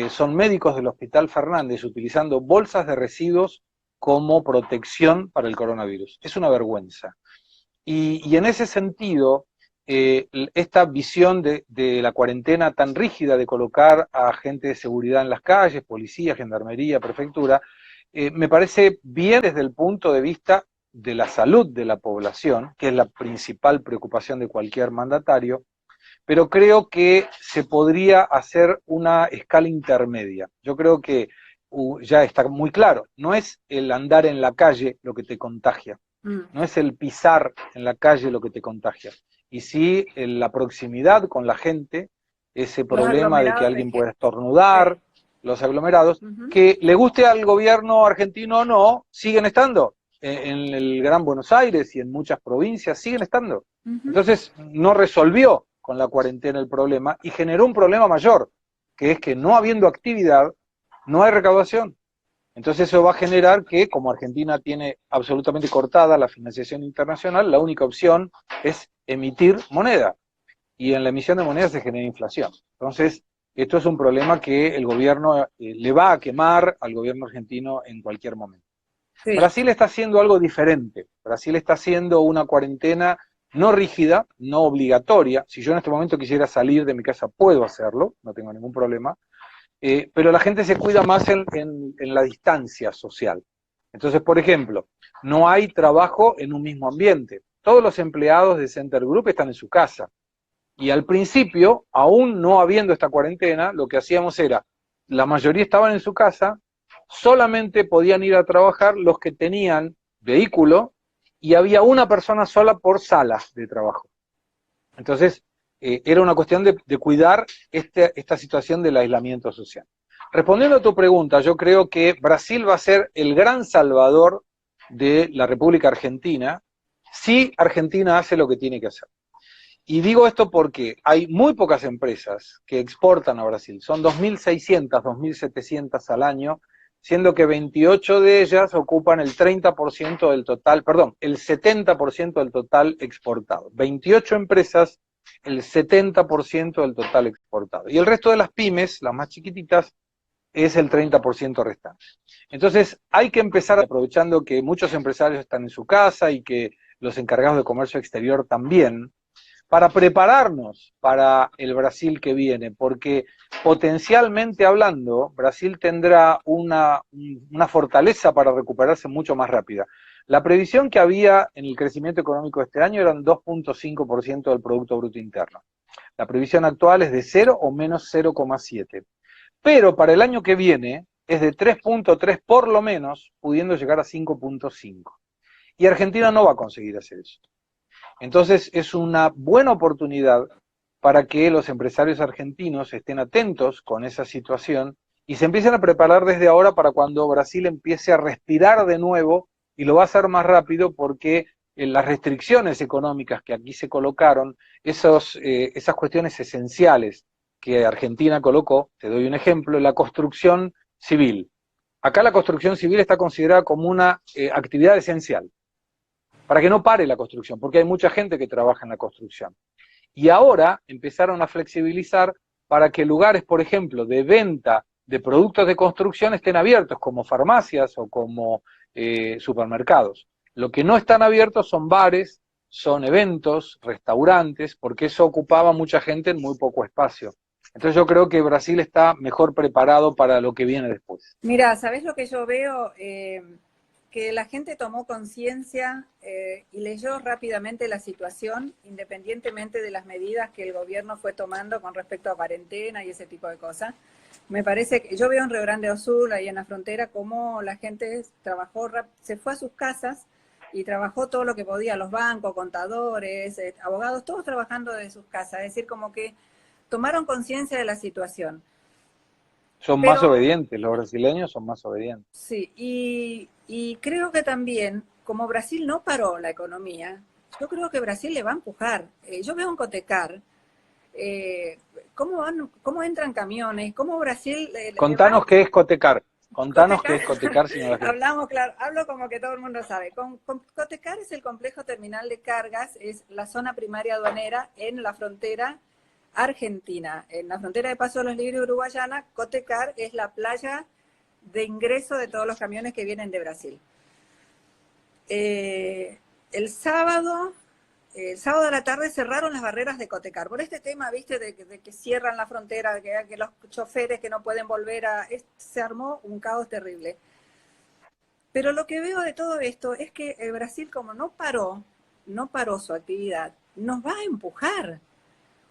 Son médicos del Hospital Fernández utilizando bolsas de residuos como protección para el coronavirus. Es una vergüenza. Y en ese sentido, esta visión de la cuarentena tan rígida de colocar a agentes de seguridad en las calles, policía, gendarmería, prefectura, me parece bien desde el punto de vista de la salud de la población, que es la principal preocupación de cualquier mandatario, pero creo que se podría hacer una escala intermedia. Yo creo que ya está muy claro, no es el andar en la calle lo que te contagia, no es el pisar en la calle lo que te contagia, y sí la proximidad con la gente, ese Los problema de que aglomerados de alguien pueda gente. estornudar, los aglomerados, que le guste al gobierno argentino o no, siguen estando. En el Gran Buenos Aires y en muchas provincias siguen estando. Entonces no resolvió con la cuarentena el problema y generó un problema mayor, que es que no habiendo actividad, no hay recaudación. Entonces eso va a generar que, como Argentina tiene absolutamente cortada la financiación internacional, la única opción es emitir moneda. Y en la emisión de moneda se genera inflación. Entonces, esto es un problema que el gobierno le va a quemar al gobierno argentino en cualquier momento. Sí. Brasil está haciendo algo diferente. Brasil está haciendo una cuarentena no rígida, no obligatoria. Si yo en este momento quisiera salir de mi casa, puedo hacerlo, no tengo ningún problema. Pero la gente se cuida más en la distancia social. Entonces, por ejemplo, no hay trabajo en un mismo ambiente. Todos los empleados de Center Group están en su casa. Y al principio, aún no habiendo esta cuarentena, lo que hacíamos era, la mayoría estaban en su casa, solamente podían ir a trabajar los que tenían vehículo y había una persona sola por sala de trabajo. Entonces, era una cuestión de cuidar esta situación del aislamiento social. respondiendo a tu pregunta, yo creo que Brasil va a ser el gran salvador de la República Argentina si Argentina hace lo que tiene que hacer. Y digo esto porque hay muy pocas empresas que exportan a Brasil. Son 2.600, 2.700 al año, siendo que 28 de ellas ocupan el 30% del total, perdón, el 70% del total exportado. 28 empresas, el 70% del total exportado. Y el resto de las pymes, las más chiquititas, es el 30% restante. Entonces hay que empezar aprovechando que muchos empresarios están en su casa y que los encargados de comercio exterior también, para prepararnos para el Brasil que viene, porque potencialmente hablando, Brasil tendrá una fortaleza para recuperarse mucho más rápida. La previsión que había en el crecimiento económico de este año eran 2.5% del Producto Bruto Interno. La previsión actual es de 0 o menos 0,7. Pero para el año que viene es de 3.3 por lo menos, pudiendo llegar a 5.5. Y Argentina no va a conseguir hacer eso. Entonces es una buena oportunidad para que los empresarios argentinos estén atentos con esa situación y se empiecen a preparar desde ahora para cuando Brasil empiece a respirar de nuevo, y lo va a hacer más rápido porque las restricciones económicas que aquí se colocaron, esas cuestiones esenciales que Argentina colocó, te doy un ejemplo, la construcción civil. Acá la construcción civil está considerada como una actividad esencial, para que no pare la construcción, porque hay mucha gente que trabaja en la construcción. Y ahora empezaron a flexibilizar para que lugares, por ejemplo, de venta de productos de construcción estén abiertos, como farmacias o como supermercados. Lo que no están abiertos son bares, son eventos, restaurantes, porque eso ocupaba mucha gente en muy poco espacio. Entonces yo creo que Brasil está mejor preparado para lo que viene después. Mira, ¿sabés lo que yo veo? Que la gente tomó conciencia y leyó rápidamente la situación, independientemente de las medidas que el gobierno fue tomando con respecto a cuarentena y ese tipo de cosas. Me parece que yo veo en Río Grande do Sul, ahí en la frontera, cómo la gente trabajó, se fue a sus casas y trabajó todo lo que podía, los bancos, contadores, abogados, todos trabajando desde sus casas. Es decir, como que tomaron conciencia de la situación. Son más Pero obedientes, los brasileños son más obedientes. sí, y creo que también, como Brasil no paró la economía, yo creo que Brasil le va a empujar. Yo veo en Cotecar eh, cómo entran camiones, cómo Brasil le va. Contanos qué es Cotecar. Contanos qué Cotecar, es Cotecar, si no la gente. hablamos, claro, hablo como que todo el mundo sabe. Cotecar es el complejo terminal de cargas, es la zona primaria aduanera en la frontera argentina. En la frontera de Paso de los Libres uruguayana, Cotecar es la playa de ingreso de todos los camiones que vienen de Brasil. El sábado a la tarde cerraron las barreras de Cotecar. Por este tema, viste, de que cierran la frontera, que los choferes que no pueden volver se armó un caos terrible. Pero lo que veo de todo esto es que Brasil, como no paró su actividad, nos va a empujar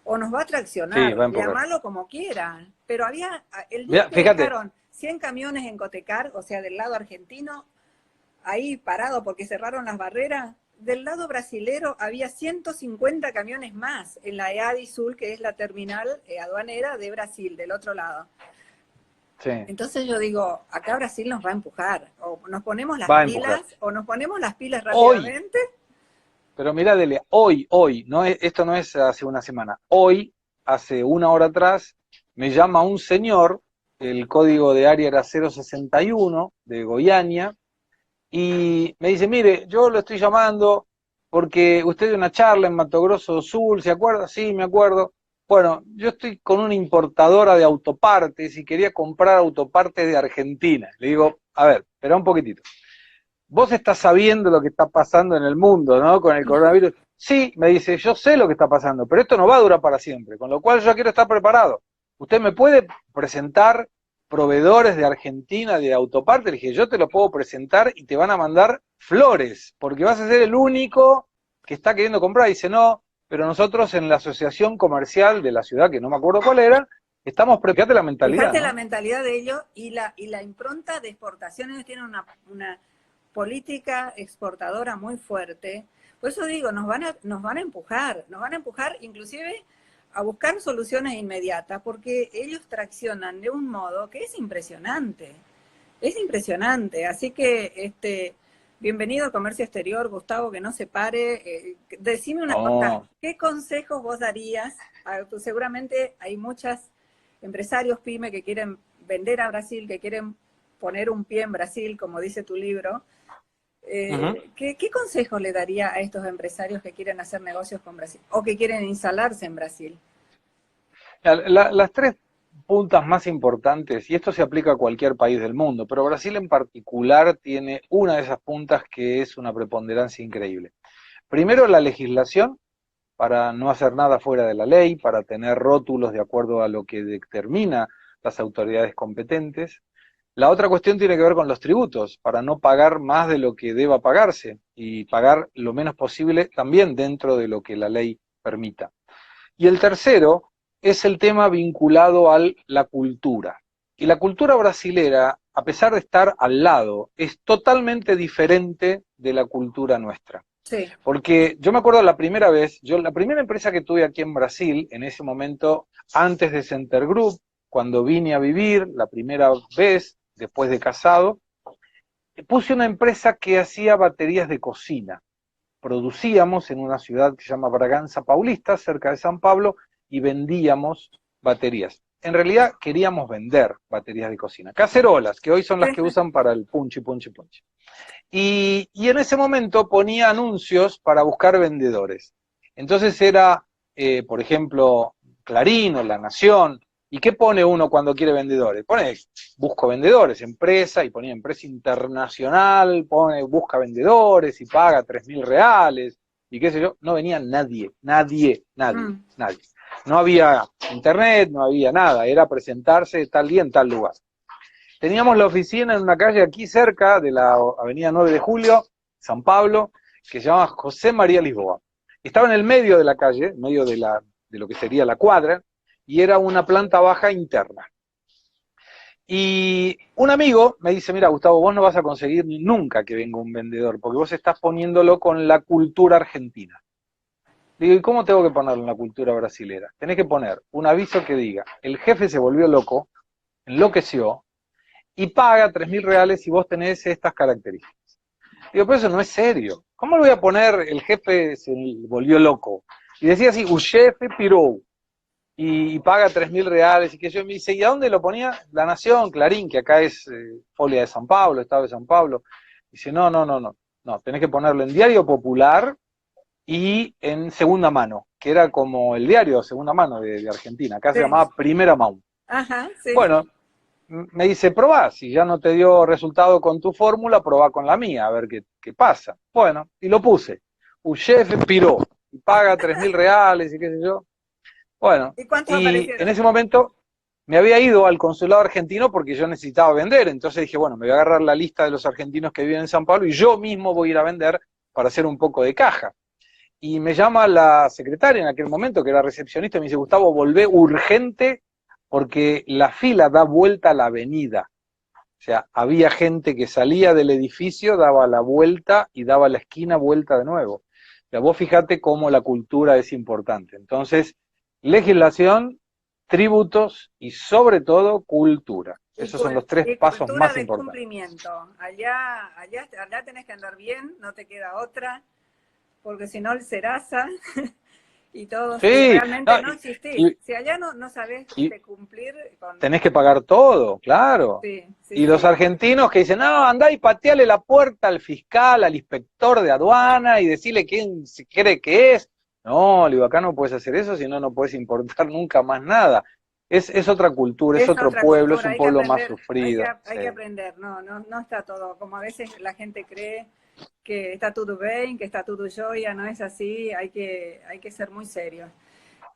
o nos va a Sí, traccionar, va a empujar. llamarlo como quiera. Pero el día Mirá, que fíjate, dejaron 100 camiones en Cotecar, o sea, del lado argentino, ahí parado porque cerraron las barreras, del lado brasilero había 150 camiones más en la EADI-Sul, que es la terminal aduanera de Brasil, del otro lado. sí, Entonces yo digo, acá Brasil nos va a empujar, o nos ponemos las va a pilas, empujar. o nos ponemos las pilas Hoy, rápidamente. pero mirá, Delia, hoy, no es, esto no es hace una semana, hoy, hace una hora atrás, me llama un señor, el código de área era 061 de Goiânia, y me dice, mire, yo lo estoy llamando porque usted dio una charla en Mato Grosso do Sul, ¿se acuerda? Sí, me acuerdo. Bueno, yo estoy con una importadora de autopartes y quería comprar autopartes de Argentina. Le digo, a ver, espera un poquitito. Vos estás sabiendo lo que está pasando en el mundo, ¿no? Con el coronavirus. Sí, me dice, yo sé lo que está pasando, pero esto no va a durar para siempre, con lo cual yo quiero estar preparado. ¿Usted me puede presentar proveedores de Argentina de autopartes? Le dije, yo te lo puedo presentar y te van a mandar flores, porque vas a ser el único que está queriendo comprar. Dice, no, pero nosotros en la asociación comercial de la ciudad, que no me acuerdo cuál era, estamos, fíjate la mentalidad, Fíjate la ¿no? mentalidad de ellos y la impronta de exportación. Ellos tienen una política exportadora muy fuerte. Por eso digo, nos van a empujar inclusive a buscar soluciones inmediatas, porque ellos traccionan de un modo que es impresionante. Es impresionante. Así que, bienvenido al comercio exterior, Gustavo, que no se pare. Decime una cosa, ¿qué consejos vos darías? Pues seguramente hay muchos empresarios pyme que quieren vender a Brasil, que quieren poner un pie en Brasil, como dice tu libro. ¿Qué consejos le daría a estos empresarios que quieren hacer negocios con Brasil o que quieren instalarse en Brasil? Las tres puntas más importantes, y esto se aplica a cualquier país del mundo, pero Brasil en particular tiene una de esas puntas que es una preponderancia increíble. Primero, la legislación, para no hacer nada fuera de la ley, para tener rótulos de acuerdo a lo que determina las autoridades competentes. La otra cuestión tiene que ver con los tributos, para no pagar más de lo que deba pagarse y pagar lo menos posible también dentro de lo que la ley permita. Y el tercero es el tema vinculado a la cultura. Y la cultura brasilera, a pesar de estar al lado, es totalmente diferente de la cultura nuestra. Sí. Porque yo me acuerdo la primera vez, la primera empresa que tuve aquí en Brasil, en ese momento, antes de Center Group, cuando vine a vivir la primera vez, después de casado, puse una empresa que hacía baterías de cocina. Producíamos en una ciudad que se llama Bragança Paulista, cerca de San Pablo, y vendíamos baterías. En realidad queríamos vender baterías de cocina, cacerolas, que hoy son las que usan para el punchi. Y en ese momento ponía anuncios para buscar vendedores. Entonces era, por ejemplo, Clarín o La Nación. ¿Y qué pone uno cuando quiere vendedores? Pone, busco vendedores, empresa, y ponía empresa internacional, pone, busca vendedores y paga 3.000 reales, y qué sé yo. No venía nadie. No había internet, no había nada, era presentarse tal día en tal lugar. Teníamos la oficina en una calle aquí cerca de la avenida 9 de Julio, San Pablo, que se llama José María Lisboa. Estaba en el medio de la calle, en medio de lo que sería la cuadra, y era una planta baja interna. Y un amigo me dice, mira, Gustavo, vos no vas a conseguir nunca que venga un vendedor, porque vos estás poniéndolo con la cultura argentina. Digo, ¿y cómo tengo que ponerlo en la cultura brasilera? Tenés que poner un aviso que diga, el jefe se volvió loco, enloqueció, y paga 3.000 reales si vos tenés estas características. Digo, pero eso no es serio. ¿Cómo le voy a poner el jefe se volvió loco? Y decía así, un jefe pirou. Y paga 3.000 reales, y que yo me dice, ¿y a dónde lo ponía? La Nación, Clarín, que acá es Folia de San Pablo, Estado de San Pablo. Dice, no, tenés que ponerlo en Diario Popular y en Segunda Mano, que era como el diario de Segunda Mano de Argentina, acá se llamaba Primera Mano. Ajá, sí. Bueno, me dice, probá, si ya no te dio resultado con tu fórmula, probá con la mía, a ver qué pasa. Bueno, y lo puse, un chef piró, y paga 3.000 reales y qué sé yo. Bueno, y en ese momento me había ido al consulado argentino porque yo necesitaba vender, entonces dije, bueno, me voy a agarrar la lista de los argentinos que viven en San Pablo y yo mismo voy a ir a vender para hacer un poco de caja. Y me llama la secretaria en aquel momento, que era recepcionista, y me dice, Gustavo, volvé urgente porque la fila da vuelta a la avenida. O sea, había gente que salía del edificio, daba la vuelta y daba la esquina vuelta de nuevo. O sea, vos fíjate cómo la cultura es importante. Entonces, legislación, tributos y sobre todo cultura. Esos son los tres pasos más importantes. Cumplimiento. Allá tenés que andar bien, no te queda otra, porque si no el Serasa y todo, sí, realmente no existís. Si allá no sabés cumplir con... Tenés que pagar todo, claro. Y los argentinos que dicen, no, andá y pateale la puerta al fiscal, al inspector de aduana y decirle quién se cree que es. No, le digo, acá no puedes hacer eso, si no, no puedes importar nunca más nada. Es otra cultura, es otro pueblo, es un pueblo más sufrido. Hay que aprender, no está todo, como a veces la gente cree que está todo bien, que está todo joya, no es así, hay que ser muy serios.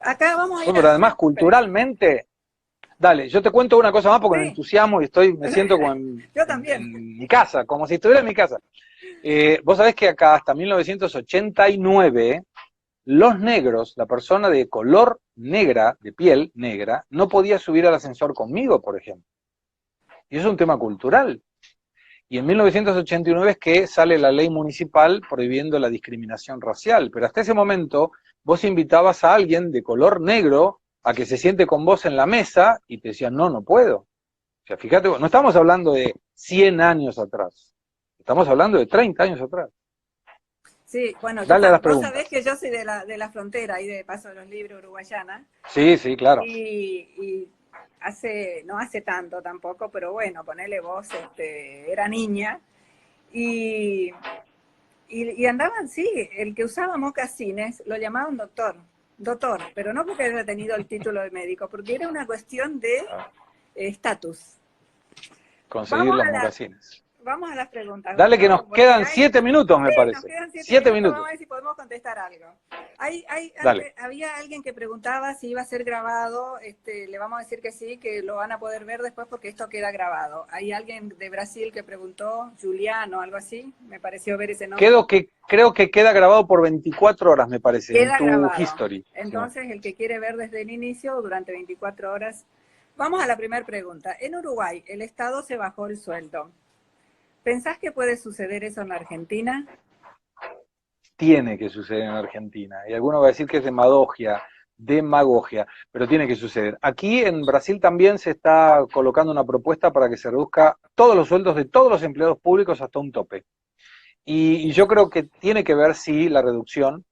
Acá vamos a ir pero además, culturalmente, dale, yo te cuento una cosa más porque me entusiasmo y me siento como en mi casa, como si estuviera en mi casa. Vos sabés que acá hasta 1989... los negros, la persona de color negra, de piel negra, no podía subir al ascensor conmigo, por ejemplo. Y eso es un tema cultural. Y en 1989 es que sale la ley municipal prohibiendo la discriminación racial. Pero hasta ese momento vos invitabas a alguien de color negro a que se siente con vos en la mesa y te decían, no, no puedo. O sea, fíjate, no estamos hablando de 100 años atrás, estamos hablando de 30 años atrás. Sí, bueno, Dale a las vos preguntas. sabés que yo soy de la frontera, ahí de Paso de los Libres, uruguayana, Sí, sí, claro. y no hace tanto tampoco, pero bueno, ponele vos, era niña, y, y andaban, sí, el que usaba mocasines lo llamaban doctor, pero no porque haya tenido el título de médico, porque era una cuestión de estatus. Conseguir Vamos los a mocasines. vamos a las preguntas, Dale que Gustavo, nos porque quedan 7 minutos, me nos parece. quedan 7 7 minutos, vamos minutos. a ver si podemos contestar algo. Dale. Había alguien que preguntaba si iba a ser grabado, le vamos a decir que sí, que lo van a poder ver después porque esto queda grabado. Hay alguien de Brasil que preguntó, Juliano, algo así, me pareció ver ese nombre. Creo que queda grabado por 24 horas, me parece, en Queda tu grabado. history. Entonces, el que quiere ver desde el inicio, durante 24 horas. Vamos a la primera pregunta. En Uruguay, el Estado se bajó el sueldo. ¿Pensás que puede suceder eso en la Argentina? Tiene que suceder en Argentina. Y alguno va a decir que es demagogia, pero tiene que suceder. Aquí en Brasil también se está colocando una propuesta para que se reduzca todos los sueldos de todos los empleados públicos hasta un tope. Y yo creo que tiene que ver, sí, la reducción,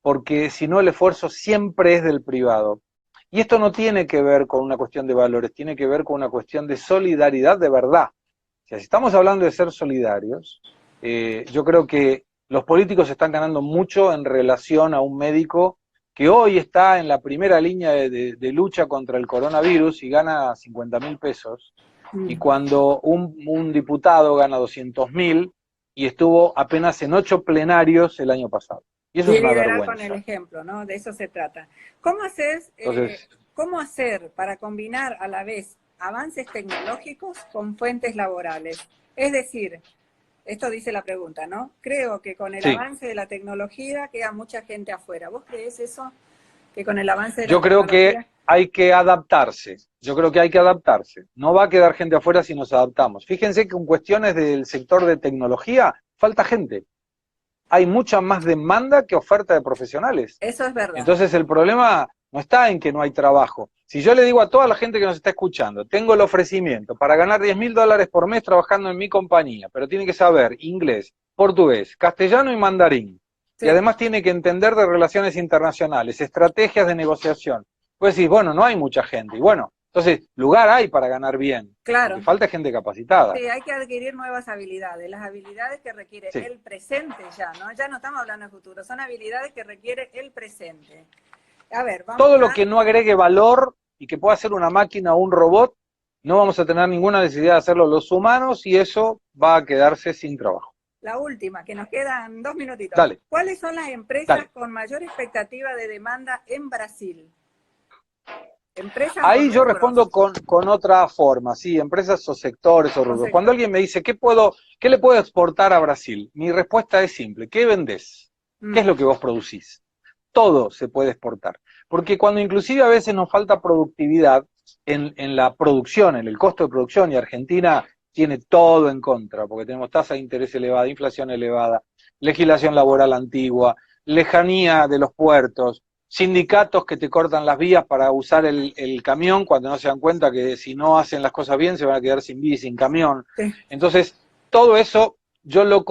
porque si no el esfuerzo siempre es del privado. Y esto no tiene que ver con una cuestión de valores, tiene que ver con una cuestión de solidaridad de verdad. O sea, si estamos hablando de ser solidarios, yo creo que los políticos están ganando mucho en relación a un médico que hoy está en la primera línea de lucha contra el coronavirus y gana 50.000 pesos, y cuando un diputado gana 200.000 y estuvo apenas en 8 plenarios el año pasado. Y eso Y es una liderar con el vergüenza. ejemplo, ¿no? De eso se trata. ¿Cómo Entonces, cómo hacer para combinar a la vez avances tecnológicos con fuentes laborales? Es decir, esto dice la pregunta, ¿no? Creo que con el sí, avance de la tecnología queda mucha gente afuera. ¿Vos creés eso? Que con el avance de la yo creo que tecnología... hay que adaptarse. Yo creo que hay que adaptarse. No va a quedar gente afuera si nos adaptamos. Fíjense que en cuestiones del sector de tecnología falta gente. Hay mucha más demanda que oferta de profesionales. Eso es verdad. Entonces el problema no está en que no hay trabajo. Si yo le digo a toda la gente que nos está escuchando, tengo el ofrecimiento para ganar $10.000 por mes trabajando en mi compañía, pero tiene que saber inglés, portugués, castellano y mandarín. Sí. Y además tiene que entender de relaciones internacionales, estrategias de negociación. Pues decís, bueno, no hay mucha gente. Y bueno, entonces lugar hay para ganar bien. Claro. Lo que falta es gente capacitada. Sí, hay que adquirir nuevas habilidades, las habilidades que requiere Sí. el presente ya, ¿no? Ya no estamos hablando de futuro, son habilidades que requiere el presente. A ver, vamos Todo lo que no agregue valor y que pueda hacer una máquina o un robot, no vamos a tener ninguna necesidad de hacerlo los humanos y eso va a quedarse sin trabajo. La última, que nos quedan 2 minutitos. Dale. ¿Cuáles son las empresas con mayor expectativa de demanda en Brasil? Empresas. Ahí yo respondo con otra forma, sí, empresas o sectores o rubros. Cuando alguien me dice, ¿qué le puedo exportar a Brasil? Mi respuesta es simple, ¿qué vendés? ¿Qué es lo que vos producís? Todo se puede exportar. Porque cuando inclusive a veces nos falta productividad en la producción, en el costo de producción, y Argentina tiene todo en contra, porque tenemos tasa de interés elevada, inflación elevada, legislación laboral antigua, lejanía de los puertos, sindicatos que te cortan las vías para usar el camión cuando no se dan cuenta que si no hacen las cosas bien se van a quedar sin vía y sin camión. Sí. Entonces, todo eso yo lo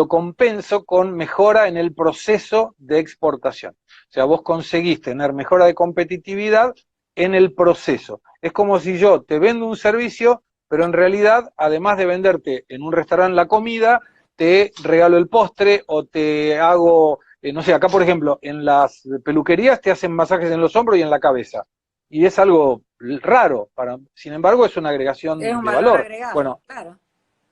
compenso con mejora en el proceso de exportación. O sea, vos conseguís tener mejora de competitividad en el proceso. Es como si yo te vendo un servicio, pero en realidad, además de venderte en un restaurante la comida, te regalo el postre o te hago, no sé, acá por ejemplo, en las peluquerías te hacen masajes en los hombros y en la cabeza. Y es algo raro, sin embargo es una agregación Es un de valor valor. agregado, Bueno, claro.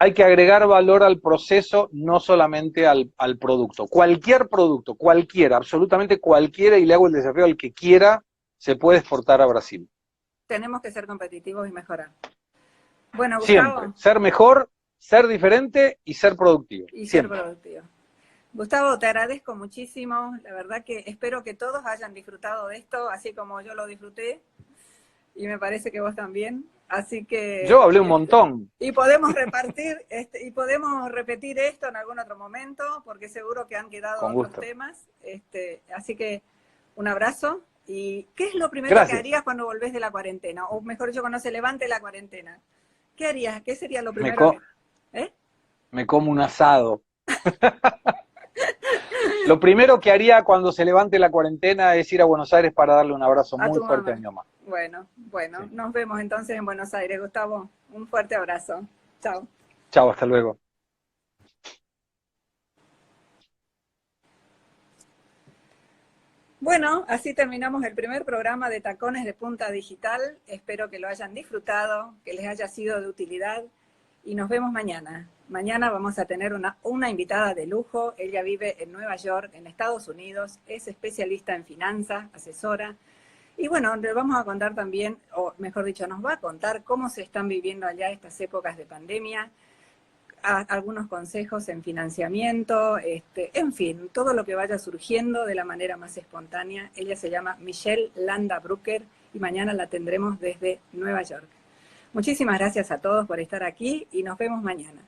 Hay que agregar valor al proceso, no solamente al producto. Cualquier producto, cualquiera, absolutamente cualquiera, y le hago el desafío al que quiera, se puede exportar a Brasil. Tenemos que ser competitivos y mejorar. Bueno, Gustavo. Siempre. Ser mejor, ser diferente y ser productivo. Y siempre. ser productivo. Gustavo, te agradezco muchísimo. La verdad que espero que todos hayan disfrutado de esto, así como yo lo disfruté. Y me parece que vos también. Así que... Yo hablé un montón. Y podemos repartir, y podemos repetir esto en algún otro momento, porque seguro que han quedado Con otros gusto. temas. Así que un abrazo. ¿Y qué es lo primero que Gracias. harías cuando volvés de la cuarentena? O mejor dicho, cuando se levante la cuarentena. ¿Qué harías? ¿Qué sería lo Me, primero co que... ¿Eh? me como un asado. Lo primero que haría cuando se levante la cuarentena es ir a Buenos Aires para darle un abrazo A muy tu fuerte a mamá. mi mamá. Bueno, Sí. nos vemos entonces en Buenos Aires, Gustavo. Un fuerte abrazo. Chao. Chao, hasta luego. Bueno, así terminamos el primer programa de Tacones de Punta Digital. Espero que lo hayan disfrutado, que les haya sido de utilidad y nos vemos mañana. Mañana vamos a tener una invitada de lujo. Ella vive en Nueva York, en Estados Unidos, es especialista en finanzas, asesora. Y bueno, le vamos a contar también, o mejor dicho, nos va a contar cómo se están viviendo allá estas épocas de pandemia, algunos consejos en financiamiento, en fin, todo lo que vaya surgiendo de la manera más espontánea. Ella se llama Michelle Landa Brucker y mañana la tendremos desde Nueva York. Muchísimas gracias a todos por estar aquí y nos vemos mañana.